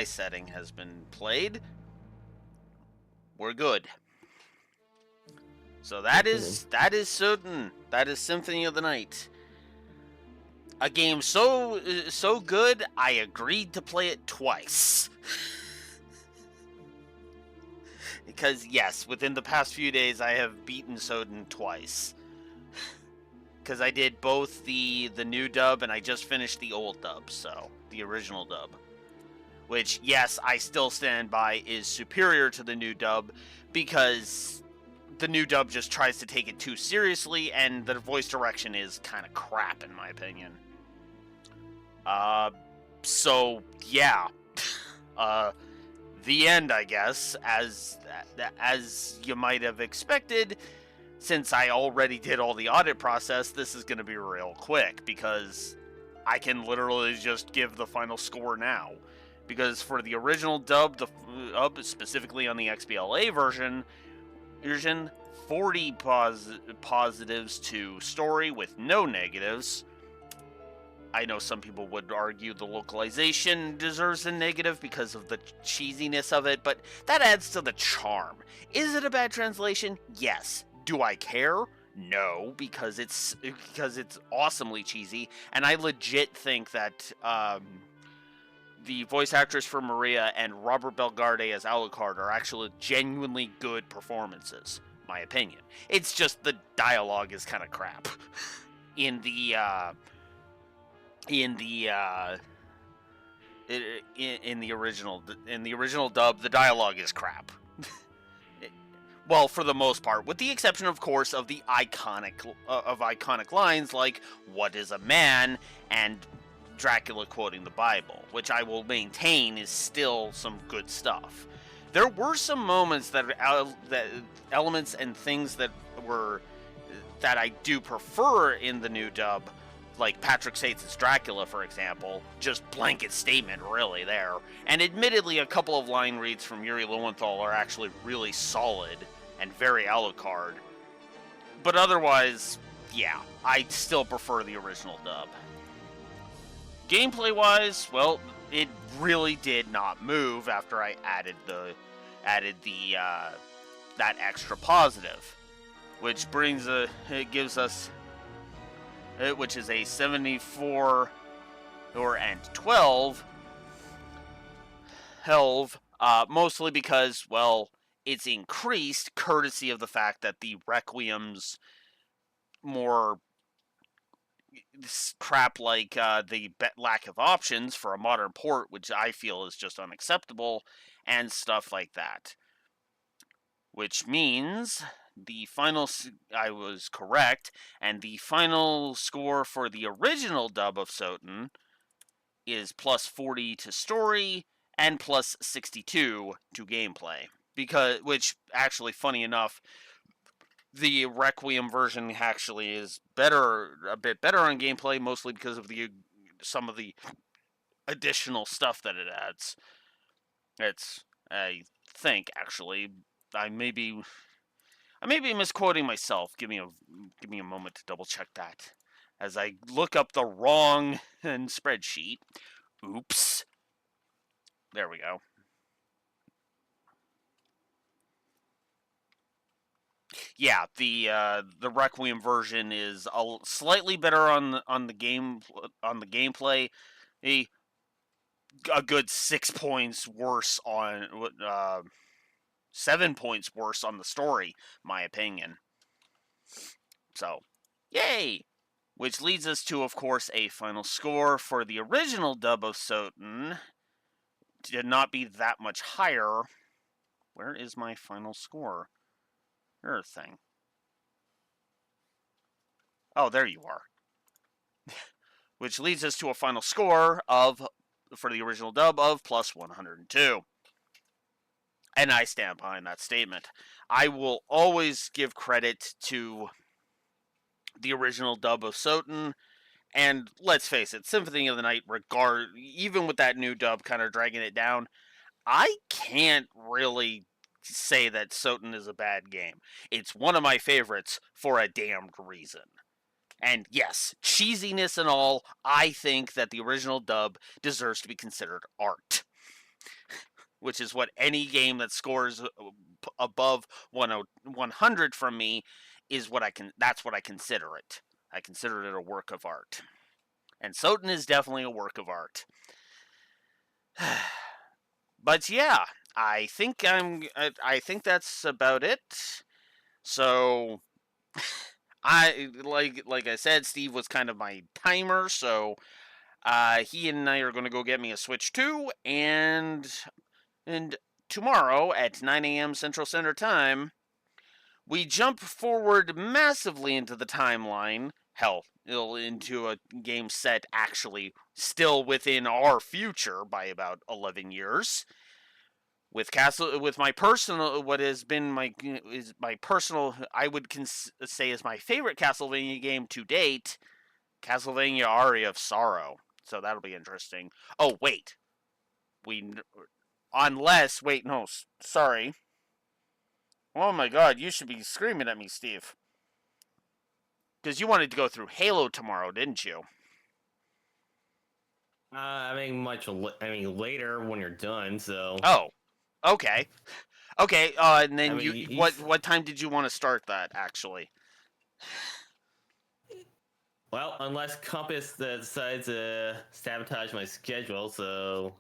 Speaker 1: setting has been played, we're good. So that is SOTN. That is Symphony of the Night. A game so good, I agreed to play it twice. Because yes, within the past few days, I have beaten SOTN twice. Because I did both the new dub and I just finished the old dub, so the original dub. Which, yes, I still stand by is superior to the new dub because the new dub just tries to take it too seriously and the voice direction is kind of crap in my opinion. So yeah. The end, I guess, as you might have expected. Since I already did all the audit process, this is going to be real quick because I can literally just give the final score now. Because for the original dub, specifically on the XBLA version 40 positives to story with no negatives. I know some people would argue the localization deserves a negative because of the cheesiness of it, but that adds to the charm. Is it a bad translation? Yes. Do I care? No, because it's awesomely cheesy, and I legit think that the voice actress for Maria and Robert Belgarde as Alucard are actually genuinely good performances, my opinion. It's just the dialogue is kind of crap. In the original dub, the dialogue is crap. Well, for the most part, with the exception, of course, of the iconic lines like "What is a man?" and Dracula quoting the Bible, which I will maintain is still some good stuff. There were some moments that elements and things that I do prefer in the new dub, like Patrick States' Dracula, for example, just blanket statement really there. And admittedly, a couple of line reads from Yuri Lowenthal are actually really solid and very Alucard. But otherwise, yeah, I still prefer the original dub. Gameplay-wise, well, it really did not move after I added that extra positive, which gives us, which is a 74 and 12 health, mostly because, well, it's increased courtesy of the fact that the Requiem's more crap like the lack of options for a modern port, which I feel is just unacceptable, and stuff like that. Which means I was correct, and the final score for the original dub of SOTN is plus 40 to story and plus 62 to gameplay. Which actually, funny enough, the Requiem version actually is a bit better on gameplay, mostly because of some of the additional stuff that it adds. I think actually, I may be misquoting myself. Give me a moment to double check that as I look up the wrong spreadsheet. Oops. There we go. Yeah, the Requiem version is slightly better on the gameplay. A good 6 points worse on 7 points worse on the story, my opinion. So, yay! Which leads us to, of course, a final score for the original dub of SOTN. Did not be that much higher. Where is my final score? Thing. Oh, there you are. Which leads us to a final score for the original dub of plus 102. And I stand behind that statement. I will always give credit to the original dub of SOTN. And let's face it, Symphony of the Night, even with that new dub kind of dragging it down, I can't really say that SOTN is a bad game. It's one of my favorites for a damned reason. And yes, cheesiness and all, I think that the original dub deserves to be considered art. Which is what any game that scores above 100 from me that's what I consider it. I consider it a work of art. And SOTN is definitely a work of art. But yeah, I think that's about it. So like I said, Steve was kind of my timer, so he and I are going to go get me a Switch 2, and tomorrow at 9 a.m. Central Standard Time, we jump forward massively into the timeline. Hell, into a game set actually still within our future by about 11 years. With my personal, what has been my personal, I would say is my favorite Castlevania game to date, Castlevania Aria of Sorrow. So that'll be interesting. Oh wait, sorry. Oh my god, you should be screaming at me, Steve. Because you wanted to go through Halo tomorrow, didn't you?
Speaker 8: Later when you're done. So.
Speaker 1: Oh, okay. Okay. And then what time did you want to start that actually?
Speaker 8: Well, unless Compass decides to sabotage my schedule, so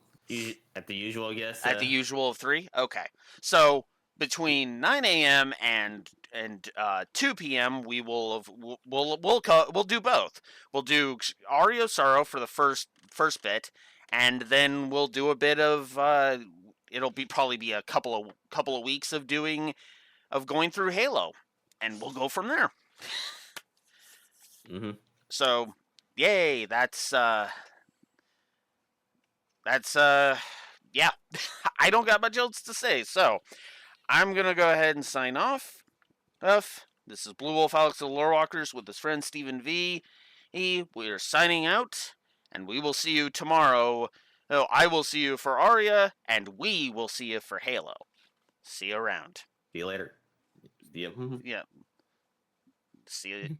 Speaker 8: at the usual, I guess.
Speaker 1: At the usual of 3? Okay. So between 9 a.m. and 2 p.m. we'll do both. We'll do Aria of Sorrow for the first bit, and then we'll do a bit of it'll probably be a couple of weeks of going through Halo, and we'll go from there.
Speaker 8: Mm-hmm.
Speaker 1: So, yay! That's yeah. I don't got much else to say, so I'm gonna go ahead and sign off. This is Blue Wolf Alex of the Lorewalkers with his friend Stephen V. We're signing out, and we will see you tomorrow. Oh, I will see you for Aria, and we will see you for Halo. See you around.
Speaker 8: See you later. See you.
Speaker 1: Yeah. See you.